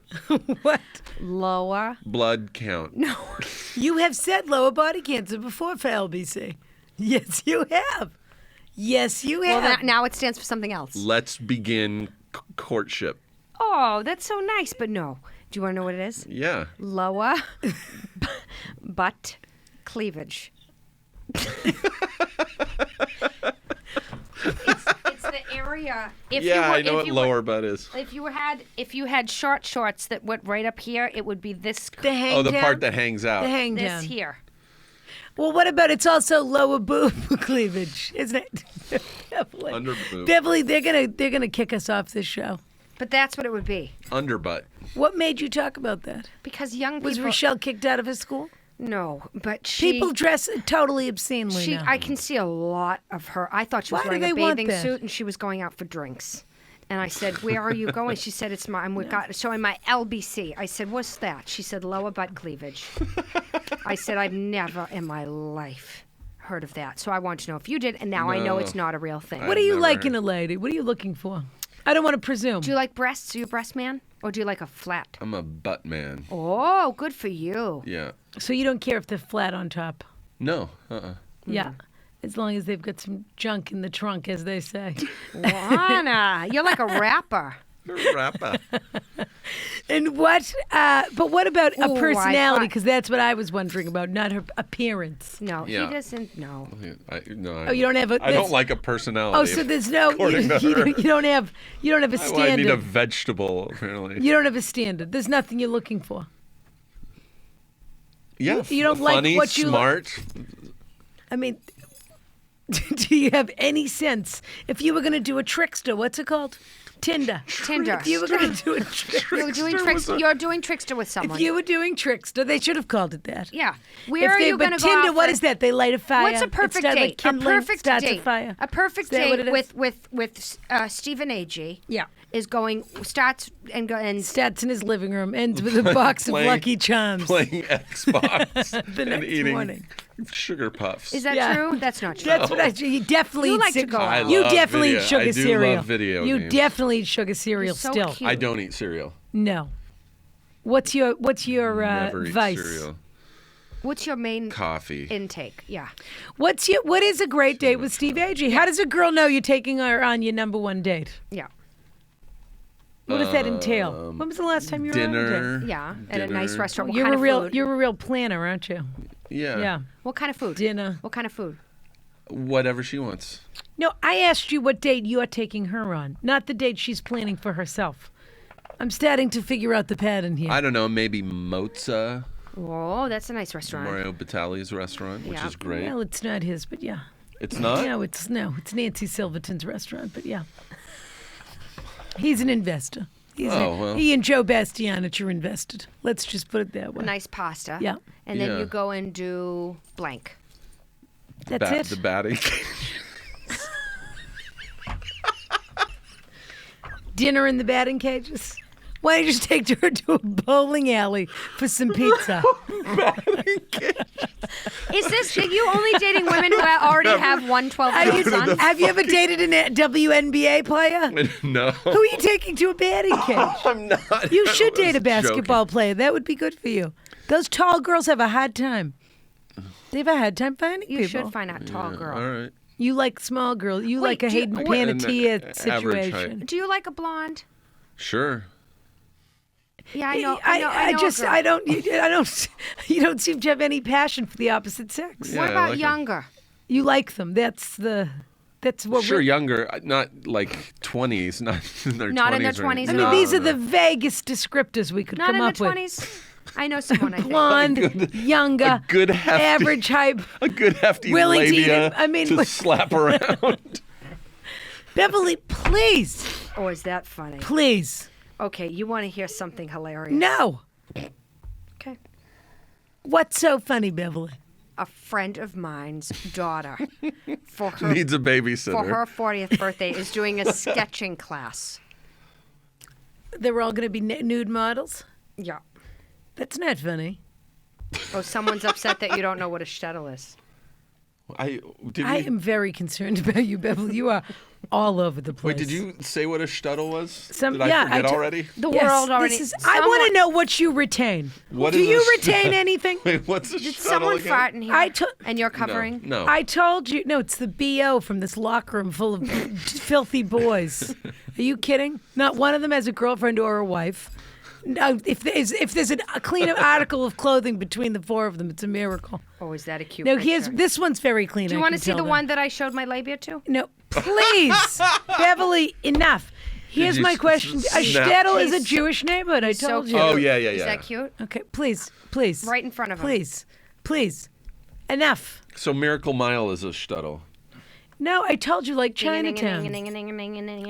What? Lower. Blood count. No. You have said lower body cancer before for LBC. Yes, you have. Yes, you Well, have. now it stands for something else. Let's begin courtship. Oh, that's so nice, but no. Do you want to know what it is? Yeah. Lower butt cleavage. it's the area. If Yeah, you were, I know if what you lower were, butt is. if you had short shorts that went right up here, it would be this the hang Oh, the down? part that hangs out. The hang this down. here. Well, what about it's also lower boob cleavage, isn't it? Beverly. Under boob. Beverly, they're gonna kick us off this show. But that's what it would be. Underbutt. What made you talk about that? Because young people. Was Rochelle kicked out of her school? No, but she. People dress totally obscenely now. I can see a lot of her. I thought she was Why do wearing a they want bathing that? suit and she was going out for drinks. And I said, "Where are you going?" She said, "It's my showing my LBC." I said, "What's that?" She said, "Lower butt cleavage." I said, "I've never in my life heard of that." So I want to know if you did, and now I know it's not a real thing. What do you never like heard. in a lady? What are you looking for? I don't want to presume. Do you like breasts? Are you a breast man, or do you like a flat? I'm a butt man. Oh, good for you. Yeah. So you don't care if they're flat on top? No. Uh-uh. Yeah. As long as they've got some junk in the trunk, as they say. Ronna, you're like a rapper. Rapper. And what? But what about Ooh, a I personality? thought- Because that's what I was wondering about, not her appearance. No, Yeah. he doesn't. No. No. Oh, you don't have a. I there's- don't like a personality. Oh, so there's no. according to her. You don't have. You don't have a Well, I need standard. a vegetable, apparently. You don't have a standard. There's nothing you're looking for. Yeah. you don't like funny, what you look- smart. I mean, do you have any sense? If you were going to do a trickster, what's it called? Tinder. Tinder. If you were going to do a trick. You're doing Trickster with someone. If you were doing Trickster, they should have called it that. Yeah. Where are you going to go? Tinder, out what for- is that? They light a fire. What's a perfect Instead of, date? like, kindling, a perfect starts date. a fire. A perfect Is that what date it is? with Stephen Agee. Yeah. Is going starts and go and Starts in his living room, ends with a box of Playing- Lucky Charms. Playing Xbox The and next eating morning. sugar puffs. Is that Yeah. true? That's not true. That's what I do. You definitely You eat like to sugar. go out. You love definitely video. eat sugar I do cereal. love video you games. definitely eat sugar cereal You're so still. cute. I don't eat cereal. No. What's your Never eat vice? cereal. What's your main Coffee. intake? Yeah. What is a great date with Steve Agee? How does a girl know you're taking her on your number one date? Yeah. What does that entail? When was the last time you were on a date? Dinner. Yeah. At a nice Dinner. restaurant. What You're kind a of real food? you're a real planner, aren't you? Yeah. Yeah. What kind of food? Dinner. What kind of food? Whatever she wants. No, I asked you what date you're taking her on, not the date she's planning for herself. I'm starting to figure out the pattern here. I don't know. Maybe Mozza, Whoa, that's a nice restaurant. Mario Batali's restaurant, which Yeah. is great. Well, it's not his, but yeah. It's not. No, it's Nancy Silverton's restaurant, but yeah. He's an investor. Well. He and Joe Bastianich are invested. Let's just put it that way. Nice pasta. Yeah. And then Yeah. you go and do blank. That's it. The batting. Dinner in the batting cages. Why don't you just take her to a bowling alley for some pizza? Is this are you only dating women who already have 12-year-old sons? Have you ever dated a WNBA player? No. Who are you taking to a batting cage? I'm not. You I should date a was basketball player. That would be good for you. Those tall girls have a hard time. They have a hard time finding You people. should find a tall girl. All right. You like small girls. You Wait, like a do you- Hayden wait, Panettiere an average situation. height. Do you like a blonde? Sure. Yeah, I know. I know a girl. You don't seem to have any passion for the opposite sex. Yeah, What I about like 'em. younger? You like them. That's what Sure, we're. younger, not like 20s, not in their 20s. Not in their or 20s I at mean, all. these are the vaguest descriptors we could Not come in up the with. 20s. I know someone. I think. Blonde, younger, a good hefty- average height. A good hefty Willing to eat labia it. I mean, to what- slap around. Beverly, please, Oh, is that funny? please, Okay, you want to hear something hilarious? no. Okay. What's so funny, Beverly? A friend of mine's daughter, for her Needs a babysitter. for her 40th birthday, is doing a sketching class. They're all going to be nude models. Yeah. That's not funny. Oh, someone's upset that you don't know what a shtetl is. I am very concerned about you, Beverly. You are all over the place. Wait, did you say what a shtetl was? Some- did yeah, I forget I t- already? The Yes, world already. this is, I want to know what you retain. What Do is a you shtetl? retain anything? Wait, what's a Did shtetl someone again? fart in here? I took- and you're covering. No. I told you. No, it's the BO from this locker room full of filthy boys. Are you kidding? Not one of them has a girlfriend or a wife. No, if there's a clean article of clothing between the four of them, it's a miracle. Oh, is that a cute No, picture? this one's very clean. Do you want want to see the one that I showed my labia to? No, please, Beverly, enough. Here's you my s- question. snap? Shtetl is a He's Jewish neighborhood. I So told cute. you. Oh, yeah. Is that cute? Okay, please. Right in front of him. Please. Enough. So Miracle Mile is a shtetl. No, I told you, like Chinatown,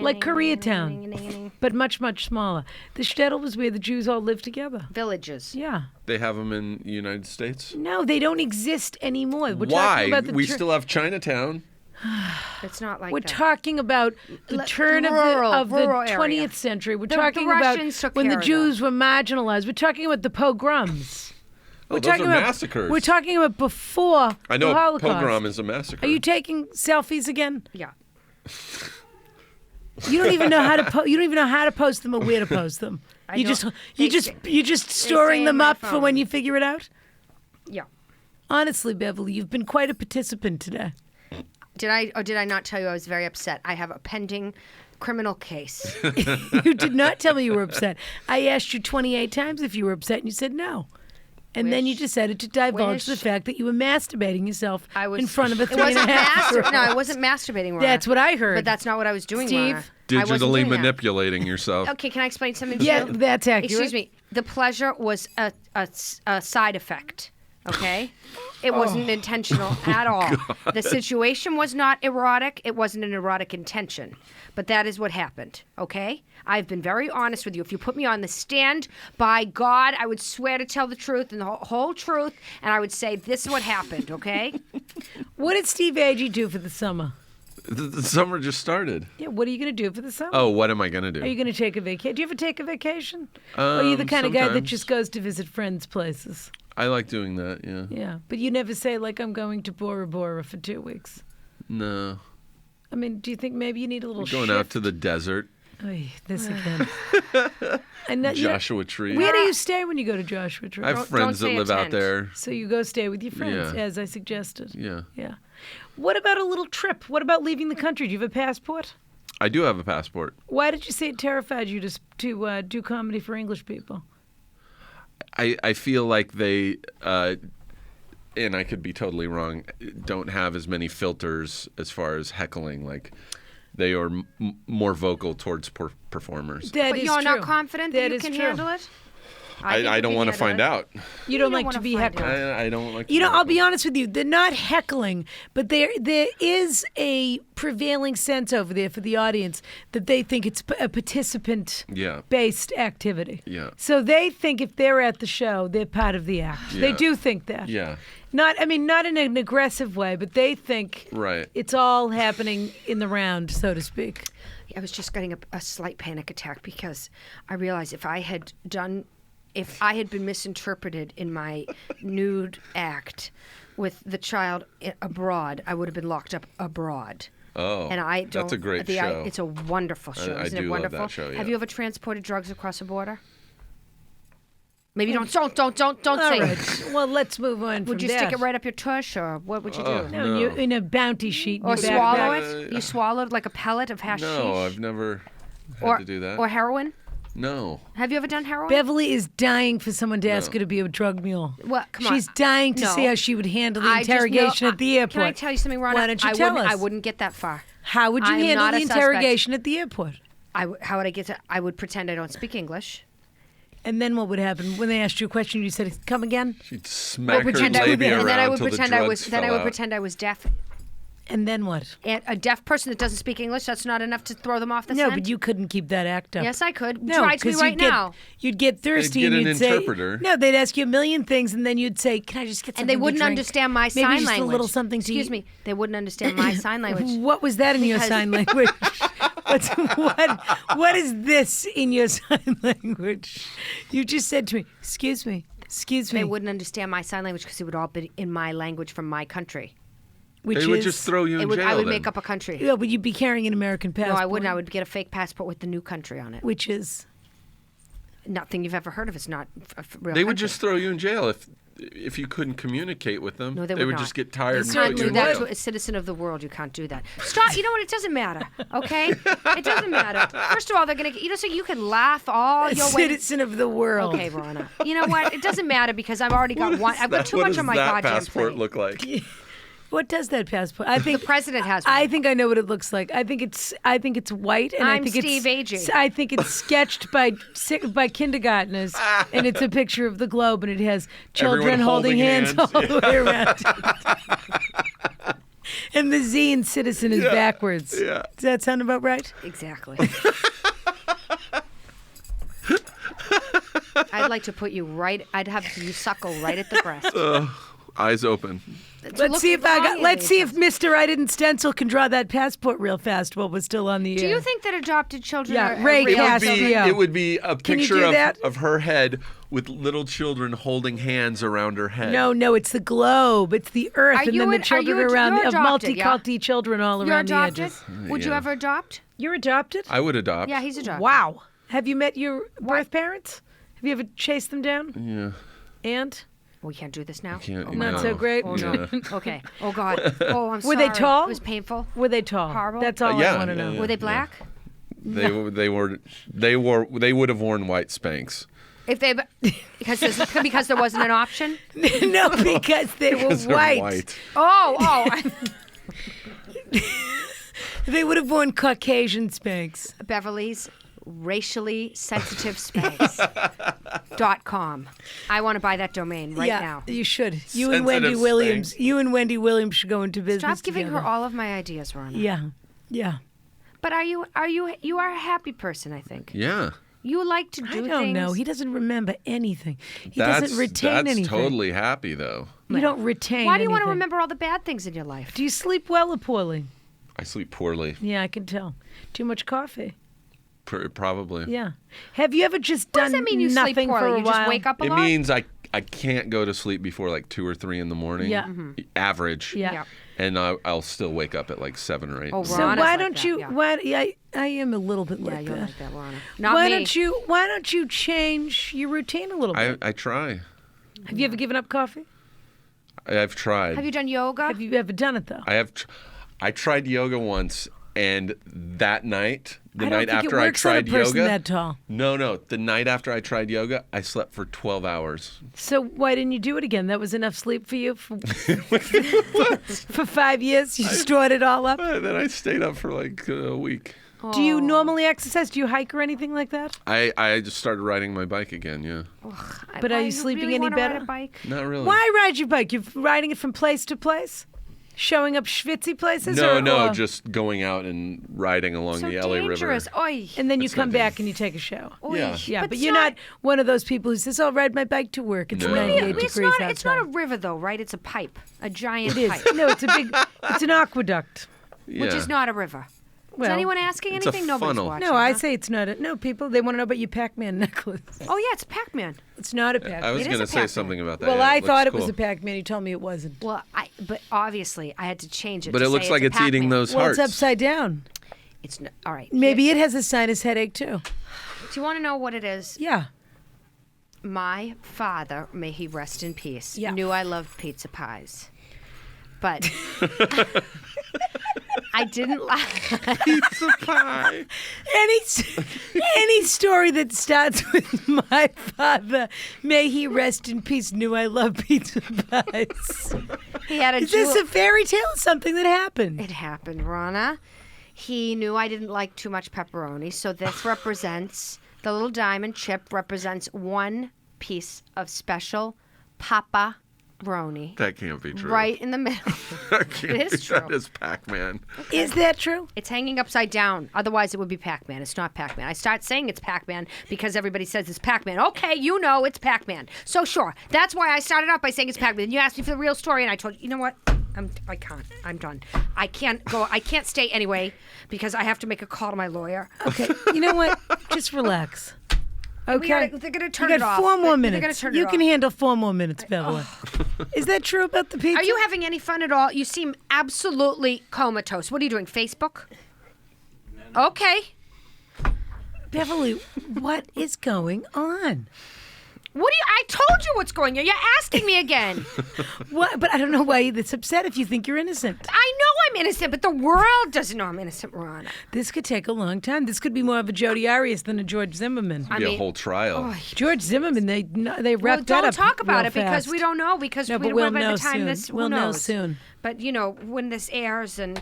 like Koreatown, but much, much smaller. The shtetl was where the Jews all lived together. Villages. Yeah. They have them in the United States? No, they don't exist anymore. We're Why? talking about the We still have Chinatown. It's not like We're that. talking about the turn rural of the area. 20th century. We're The talking about Russians took when the care of Jews were marginalized. We're talking about the pogroms. Oh, those are massacres. We're talking about before I know the a Holocaust. pogrom is a massacre. Are you taking selfies again? Yeah. You don't even know how to you don't even know how to post them or where to post them. I don't- You're just storing in them my up for phone. when you figure it out. Yeah. Honestly, Beverly, you've been quite a participant today. Did I not tell you I was very upset? I have a pending criminal case. You did not tell me you were upset. I asked you 28 times if you were upset, and you said no. And then you decided to divulge the fact that you were masturbating yourself in front of a It 3.5. wasn't no, I wasn't masturbating. Ronna. That's what I heard. But that's not what I was doing, Steve? Ronna. I wasn't Digitally doing that. manipulating yourself. Okay, can I explain something to Yeah, you? that's accurate. Excuse me. The pleasure was a side effect Okay? It wasn't intentional at all. The situation was not erotic. It wasn't an erotic intention. But that is what happened, okay? I've been very honest with you. If you put me on the stand, by God, I would swear to tell the truth and the whole truth, and I would say this is what happened, okay? What did Steve Agee do for the summer? The summer just started. Yeah, what are you going to do for the summer? Oh, what am I going to do? Are you going to take a vacation? Do you ever take a vacation? Or are you the kind of guy that sometimes. just goes to visit friends' places? I like doing that, yeah. Yeah, but you never say, like, I'm going to Bora Bora for 2 weeks. No. I mean, do you think maybe you need a little Going shift? out to the desert. Oy, this again. And that, Joshua Tree. Where do you stay when you go to Joshua Tree? I have Don't friends that stay live at out tent. there. So you go stay with your friends, Yeah. as I suggested. Yeah. Yeah. What about a little trip? What about leaving the country? Do you have a passport? I do have a passport. Why did you say it terrified you to do comedy for English people? I feel like they, and I could be totally wrong, don't have as many filters as far as heckling. Like, they are more vocal towards performers. That But is you're not true. confident that you is can true. handle it? think I you don't can want to handle find it. out. You don't don't like wanna to be find heckled. out. I don't like to You be know, I'll be heckled. honest with you. They're not heckling, but there is a prevailing sense over there for the audience that they think it's a participant-based activity. Yeah. So they think if they're at the show, they're part of the act. They Yeah. do think that. Yeah. Not in an aggressive way, but they think Right. it's all happening in the round, so to speak. I was just getting a slight panic attack because I realized if I had been misinterpreted in my nude act with the child abroad, I would have been locked up abroad. Oh, And I don't. that's a great show. It's a wonderful show. I Isn't do it love wonderful? that show, yeah. Have you ever transported drugs across the border? Maybe don't say. All right. Well, let's move on. Would from you stick that. it right up your tush, or what would you do? No, No. you in a bounty sheet. in Or your swallow backpack. it? You swallowed like a pellet of hashish? No, I've never had or, to do that. Or heroin? No. Have you ever done heroin? Beverly is dying for someone to ask No. her to be a drug mule. Well, come on. She's dying to No. see how she would handle the I just know- interrogation at the airport. Can I tell you something, Ronna? Why don't you I tell wouldn't, us? I wouldn't get that far. How would you I am handle not the a suspect. interrogation at the airport? How would I get to? I would pretend I don't speak English. And then what would happen when they asked you a question? You said, "Come again," She'd smack her pretend I would, labia and then I around would till the pretend I drugs was. Then I fell would out. pretend I was deaf. and then what? And a deaf person that doesn't speak English, that's not enough to throw them off the No, scent? but you couldn't keep that act up. Yes, I could. No, Try to me 'cause right you'd get, now. You'd get thirsty get and an you'd say, interpreter. "No." They'd ask you a million things, and then you'd say, "Can I just get something?" And they to wouldn't drink? understand my Maybe sign just language. a little something to Excuse eat. me. They wouldn't understand my sign language. What was that in your Because- sign language? What is this in your sign language? You just said to me, "Excuse me, excuse me," They wouldn't understand my sign language because it would all be in my language from my country. which They is would just throw you in jail I would then. make up a country. Yeah, but you'd be carrying an American No, passport. I wouldn't. I would get a fake passport with the new country on it. Which is Nothing you've ever heard of. It's not a real They would country. just throw you in jail if you couldn't communicate with them. No, they would would not. just get tired and You put can't you do in that jail. to a citizen of the world. You can't do that. Stop. You know what? It doesn't matter. Okay? It doesn't matter. First of all, they're gonna. So you can laugh all a your way. citizen of the world. Okay, Ronna. You know what? It doesn't matter because I've already got one. I've got too What much does on my that goddamn passport plate. look like? What does that passport? I think The president has one. I think I know what it looks like. I think it's white, and I'm I think Steve it's Agee. I think it's sketched by kindergartners, and it's a picture of the globe, and it has children Everyone holding hands all hands. the way around. And the Z in citizen is backwards. Yeah. Does that sound about right? Exactly. I'd like to put you right. I'd have you suckle right at the breast. Eyes open. Let's see if Mr. I Didn't Stencil can draw that passport real fast while we're still on the air. Do you think that adopted children Yeah, are Ray real Cass- children? Yeah. It would be a Can you picture do that? of her head with little children holding hands around her head. No, it's the globe. It's the earth, Are and you then the an- are children you a- around you're of adopted, yeah? multiculti children all You're around the adopted? edges. Would you Yeah. ever adopt? You're adopted? I would adopt. Yeah, he's adopted. Wow. Have you met your birth parents? Have you ever chased them down? Yeah. And We can't do this now. Can't, Oh, not no. so great. Oh no. Yeah. Okay. Oh God. Oh, I'm Were sorry. they tall? It was painful. Were they tall? Horrible. That's all Yeah, I want to yeah, know. yeah. Were they black? They would have worn white Spanx. If they because there wasn't an option. No, because they were Because they're white. Oh. They would have worn Caucasian Spanx. Beverly's. racially sensitive space.com. I want to buy that domain right now. You should. You and Wendy Sensitive Williams. space. You and Wendy Williams should go into business. Stop giving together. her all of my ideas, Ronna. Yeah. But you are a happy person, I think. Yeah. You like to do I things. don't know. He doesn't remember anything. He doesn't retain anything. That's totally happy, though. You don't retain Why do you want to anything. remember all the bad things in your life? Do you sleep well or poorly? I sleep poorly. Yeah, I can tell. Too much coffee. Probably. Yeah. Have you ever just What done does that mean you nothing sleep poorly? for a You while? just wake up a It lot? means I can't go to sleep before like 2 or 3 in the morning. Yeah. Average. Yeah. Yeah. And I'll still wake up at like 7 or 8. Oh, So Ronna's why like don't that, you? yeah. I am a little bit Yeah, like you're that. like that, Ronna. Not Why me. don't you change your routine a little bit? I try. Have you ever given up coffee? I've tried. Have you done yoga? Have you ever done it though? I tried yoga once, and that night, the I don't night think after it I works on a tried person yoga, that tall. no, the night after I tried yoga, I slept for 12 hours. So why didn't you do it again? That was enough sleep for you for 5 years. You stored it all up. Then I stayed up for like a week. Do you normally exercise? Do you hike or anything like that? I just started riding my bike again. Yeah, But are Why, you sleeping really any wanna ride better? a bike? not really. Why ride your bike? You're riding it from place to place, showing up schwitzy places. No, or, just going out and riding along So the LA dangerous. River. Oy. and then you It's come not back and you take a shower. Oy. Yeah. Yeah, but it's you're not one of those people who says, "I'll ride my bike to work." It's No. 98 It's degrees not. It's not a outside. river, though, right? It's a pipe, a giant It is. pipe, No, it's an aqueduct. Yeah. which is not a river. Well, is anyone asking it's a anything? Nobody's funnel. watching. No, I huh? say it's not. No, people, they want to know about your Pac-Man necklace. Oh yeah, it's Pac-Man. It's not a Pac-Man. I was It is going a to say Pac-Man. something about that. Well, Yeah, I looks thought it was cool. a Pac-Man. You told me it wasn't. Well, but obviously I had to change it. But to it say looks like a it's eating Pac-Man. those Well, hearts. it's upside down. It's all right. Maybe it has a sinus headache too. Do you want to know what it is? Yeah. My father, may he rest in peace, Yeah. knew I loved pizza pies, but I didn't like. Pizza pie. Any story that starts with my father, may he rest in peace, knew I love pizza pies. He had a. Is this a fairy tale or something that happened? It happened, Ronna. He knew I didn't like too much pepperoni, so this represents the little diamond chip represents one piece of special pepperoni That can't be true. right in the middle. That can't It is be. true. That is Pac-Man. Is that true? It's hanging upside down. Otherwise, it would be Pac-Man. It's not Pac-Man. I start saying it's Pac-Man because everybody says it's Pac-Man. Okay, you know it's Pac-Man. So sure, that's why I started out by saying it's Pac-Man. And you asked me for the real story, and I told you, you know what? I can't. I'm done. I can't go. I can't stay anyway because I have to make a call to my lawyer. Okay. You know what? Just relax. Okay. They're gonna turn you it got off. 4 more They're minutes. gonna turn you it can off. handle 4 more minutes, Beverly. Is that true about the pizza? Are you having any fun at all? You seem absolutely comatose. What are you doing? Facebook? Okay. Beverly, what is going on? What do you? I told you what's going on. You're asking me again. What? But I don't know why it's upset if you think you're innocent. I know I'm innocent, but the world doesn't know I'm innocent, Ronna. This could take a long time. This could be more of a Jodi Arias than a George Zimmerman. I Be a mean- whole trial. George Zimmerman, they Well, wrapped that don't up talk about real it because fast. we don't know because No, we but we'll by know the time soon. this who We'll know knows? soon. But you know when this airs, and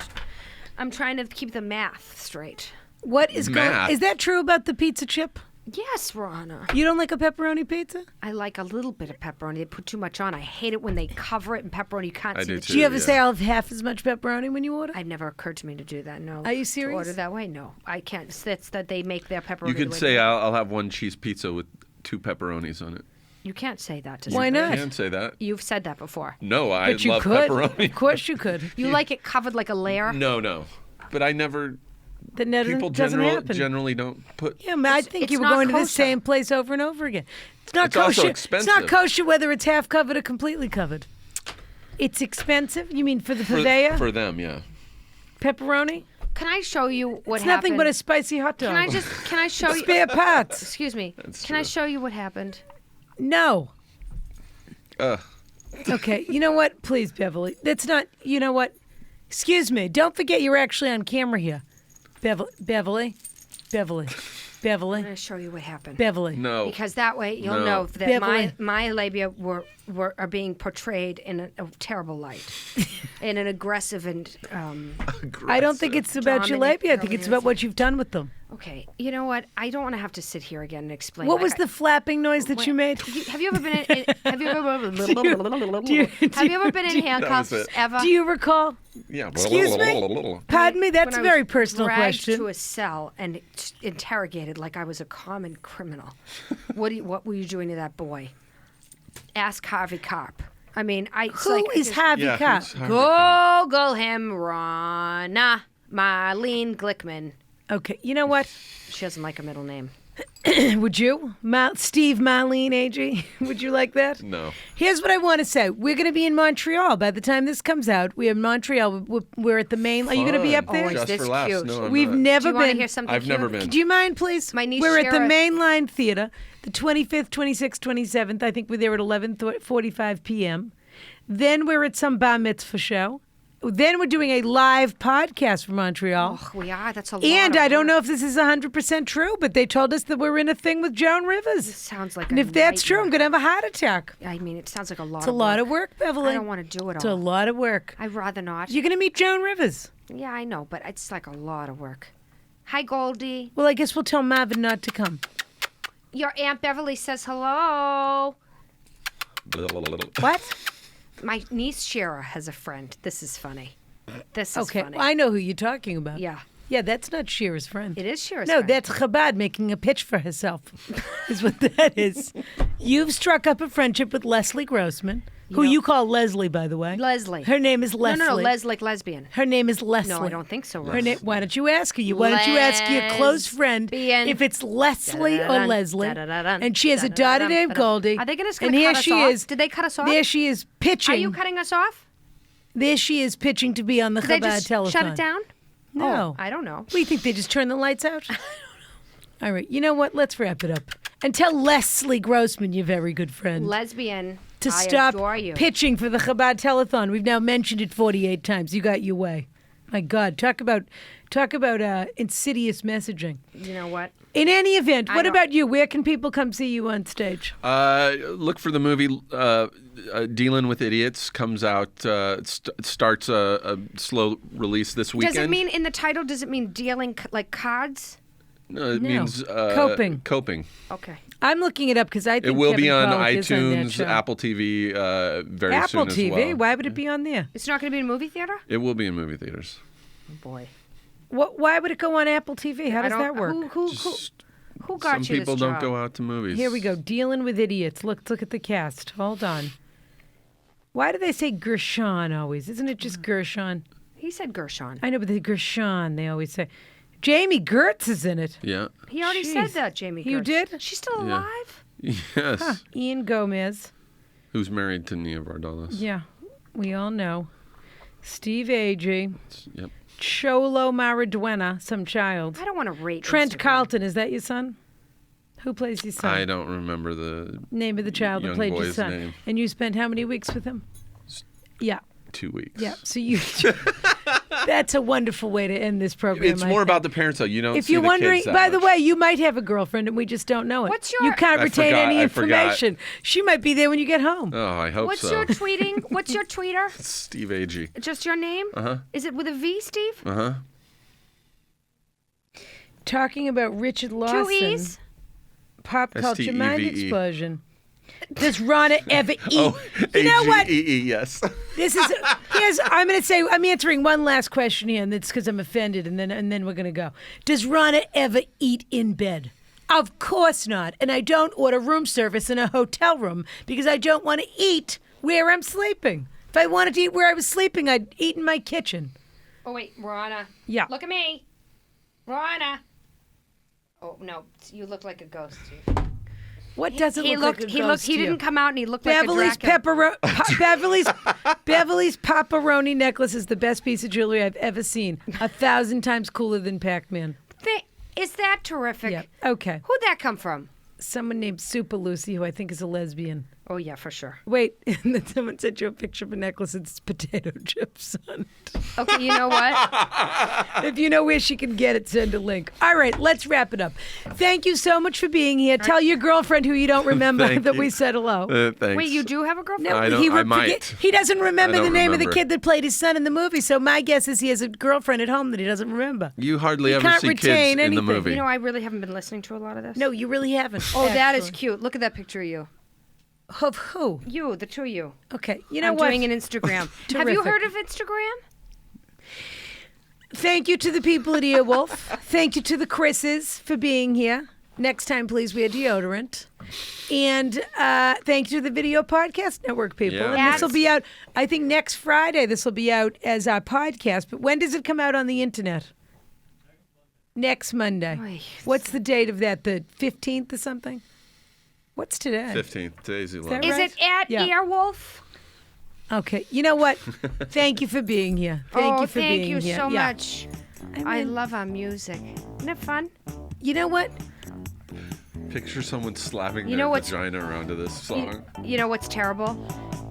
I'm trying to keep the math straight. What is going? Math. Is that true about the pizza chip? Yes, Ronna. You don't like a pepperoni pizza? I like a little bit of pepperoni. They put too much on. I hate it when they cover it in pepperoni. You can't I see do the too. Do you ever Yeah. say I'll have half as much pepperoni when you order? It never occurred to me to do that. No. Are you To serious? order that way? No, I can't. It's that they make their pepperoni. You the could way say they- I'll have 1 cheese pizza with 2 pepperonis on it. You can't say that to Why somebody. not? I can say that. You've said that before. No, I But you love could. pepperoni. Of course you could. You like it covered like a layer. No. But I never. That never People doesn't happen. generally don't put. Yeah, man, I think it's you were not going to the kosher. same place over and over again. It's not It's also kosher. expensive. It's not kosher whether it's half covered or completely covered. It's expensive. You mean for the purveyor? For them, yeah. Pepperoni? Can I show you what It's happened? nothing but a spicy hot dog. Can I show you? Spare parts. Excuse me. That's Can I true. show you what happened? No. Ugh. Okay, you know what? Please, Beverly. That's not, you know what? Excuse me. Don't forget you're actually on camera here. Beverly. I'm going to show you what happened. Beverly. No. Because that way you'll No. know that Beverly. my labia are being portrayed in a terrible light, in an aggressive and I don't think it's about your Dominic labia. I think it's about what you've done with them. Okay, you know what? I don't want to have to sit here again and explain. What was the flapping noise that you made? Have you ever been in? Have you ever been in handcuffs it. ever? Do you recall? Yeah. Excuse me? Pardon me? That's a When I very was personal dragged question. to a cell and interrogated like I was a common criminal. What were you doing to that boy? Ask Harvey Karp. I mean, Who is Harvey Yeah, Karp? who's Harvey? Google him, Ronna Marlene Glickman. Okay, you know what? She doesn't like a middle name. Would you? Steve Marlene Agee? Would you like that? No. Here's what I want to say. We're going to be in Montreal. By the time this comes out, we're in Montreal. We're at the main... Are you going to be up there? Oh, Just this for laughs. cute. No, I'm We've not. never Do you want to been... hear something I've cute? never been. Do you mind, please? My niece We're at the Scheer- Mainline Theater, the 25th, 26th, 27th. I think we're there at 11:45 p.m. Then we're at some bar mitzvah show. Then we're doing a live podcast from Montreal. Oh, we are. That's a lot. And of I don't work. know if this is 100% true, but they told us that we're in a thing with Joan Rivers. This sounds like. And a if that's true, I'm nightmare. going to have a heart attack. I mean, it sounds like a lot. It's a lot of work, Beverly. I don't want to do it It's all. a lot of work. I'd rather not. You're going to meet Joan Rivers. Yeah, I know, but it's like a lot of work. Hi, Goldie. Well, I guess we'll tell Marvin not to come. Your Aunt Beverly says hello. What? My niece Scheer has a friend. This is funny. This is Okay, funny. well, I know who you're talking about. Yeah, Yeah, that's not Shearer's friend. it is Scheer's No, friend. that's Chabad making a pitch for herself, is what that is. You've struck up a friendship with Leslie Grossman, who know- you call Leslie, by the way. Leslie. Her name is Leslie. No, Les like lesbian. Her name is Leslie. No, I don't think so, Her Rose. name. Why don't you ask her? Why don't you ask your close friend Lesbian. if it's Leslie or Da-da-da-dun, Leslie? da-da-da-dun, And she has a daughter da-da-da-dun, named da-da. Goldie. Are they gonna And cut here us she off? is. Did they cut us off? There she is pitching. Are you cutting us off? There she is pitching to be on the Did they Chabad just telethon. shut it down? No. Oh, I don't know. What do you think? They just turn the lights out? I don't know. All right. You know what? Let's wrap it up. And tell Leslie Grossman, your very good friend, Lesbian. to I stop adore you. pitching for the Chabad telethon. We've now mentioned it 48 times. You got your way. My God, talk about insidious messaging. You know what? In any event, what don't- about you? Where can people come see you on stage? Look for the movie Dealing with Idiots. Comes out. Starts a slow release this weekend. Does it mean in the title? Does it mean dealing like cards? No, it No. means Coping. Coping. Okay. I'm looking it up because I think It will Kevin be on Pollak is on that iTunes, show. Apple TV very Apple soon TV. as well. Why would it be on there? It's not going to be in a movie theater. It will be in movie theaters. Oh, boy. Why would it go on Apple TV? How I does don't- that work? Who got Some you people this don't job? go out to movies. Here we go. Dealing with idiots. Look at the cast. Hold on. Why do they say Gershon always? Isn't it just Gershon? He said Gershon. I know, but the Gershon they always say. Jamie Gertz is in it. Yeah. He already Jeez. said that, Jamie. You Gertz. did? She's still Yeah. alive? Yes. Huh. Ian Gomez. Who's married to Nia Vardalos? Yeah, we all know. Steve Agee. Yep. Cholo Maradona, some child. I don't want to rate Trent Instagram. Carlton, is that your son? Who plays your son? I don't remember the Name of the child that young played your boy's son. name. And you spent how many weeks with him? Yeah, 2 weeks. yeah. So you. That's a wonderful way to end this program. It's I more think. about the parents, though. You don't. If see you're the wondering, kids that by the much. way, you might have a girlfriend and we just don't know it. What's your- You can't I retain forgot- any I forgot. information. She might be there when you get home. Oh, I hope What's so. your tweeting? What's your tweeter? Steve Agee. Just your name? Uh-huh. Is it with a V, Steve? Uh-huh. Talking about Richard Lawson. 2 E's? Pop culture mind STEVE. explosion. Does Ronna ever eat? Oh, You know what? AGEE, yes. This is I'm answering one last question here, and it's because I'm offended, and then we're gonna go. Does Ronna ever eat in bed? Of course not, and I don't order room service in a hotel room because I don't want to eat where I'm sleeping. If I wanted to eat where I was sleeping, I'd eat in my kitchen. Oh, wait, Ronna. Yeah. Look at me. Ronna. Oh, no. You look like a ghost, Steve. What doesn't He look like a ghost He to you? didn't come out and he looked Beverly's like a Dracula. Beverly's pepperoni necklace is the best piece of jewelry I've ever seen. 1,000 times cooler than Pac-Man. Is that terrific? Yeah. Okay. Who'd that come from? Someone named Super Lucy, who I think is a lesbian. Oh, yeah, for sure. Wait, and then someone sent you a picture of a necklace. It's potato chips on it. Okay, you know what? If you know where she can get it, send a link. All right, let's wrap it up. Thank you so much for being here. Tell your girlfriend who you don't remember Thank that you. we said hello. Thanks. Wait, you do have a girlfriend? I don't- I might. He doesn't remember I the don't name of the remember. kid that played his son in the movie, so my guess is he has a girlfriend at home that he doesn't remember. You hardly You ever can't see kids retain in the anything. movie. You know, I really haven't been listening to a lot of this. No, you really haven't. Oh, that is actually. cute. Look at that picture of you. Of who? You, the two of you. Okay, you know I'm what? doing an Instagram. Have you Terrific. heard of Instagram? Thank you to the people at Earwolf. Thank you to the Chris's for being here. Next time, please wear deodorant. And thank you to the Video Podcast Network people. Yeah. And this will be out, I think next Friday, this will be out as our podcast. But when does it come out on the internet? Next Monday. Oy. What's the date of that? The 15th or something? What's today? 15th. Today's 11th. that Is right? it at Yeah. Earwolf? Okay. You know what? Thank you for being here. Thank oh, you for thank being you here. so Yeah. much. I I mean- love our music. Isn't it fun? You know what? Picture someone slapping You their know what's- vagina around to this song. You know what's terrible?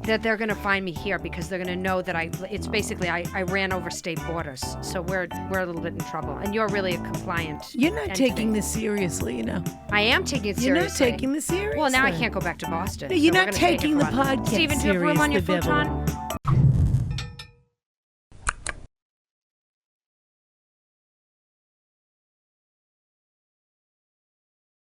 That they're going to find me here because they're going to know that it's basically I ran over state borders. So we're a little bit in trouble. And you're really a compliant. You're not entity. taking this seriously, you know. I am taking it You're seriously. not taking this seriously. Well, now I can't go back to Boston. No, you're so we're not gonna stay here taking for the a while. podcast Steven, do you have room on your seriously, Beverly. futon?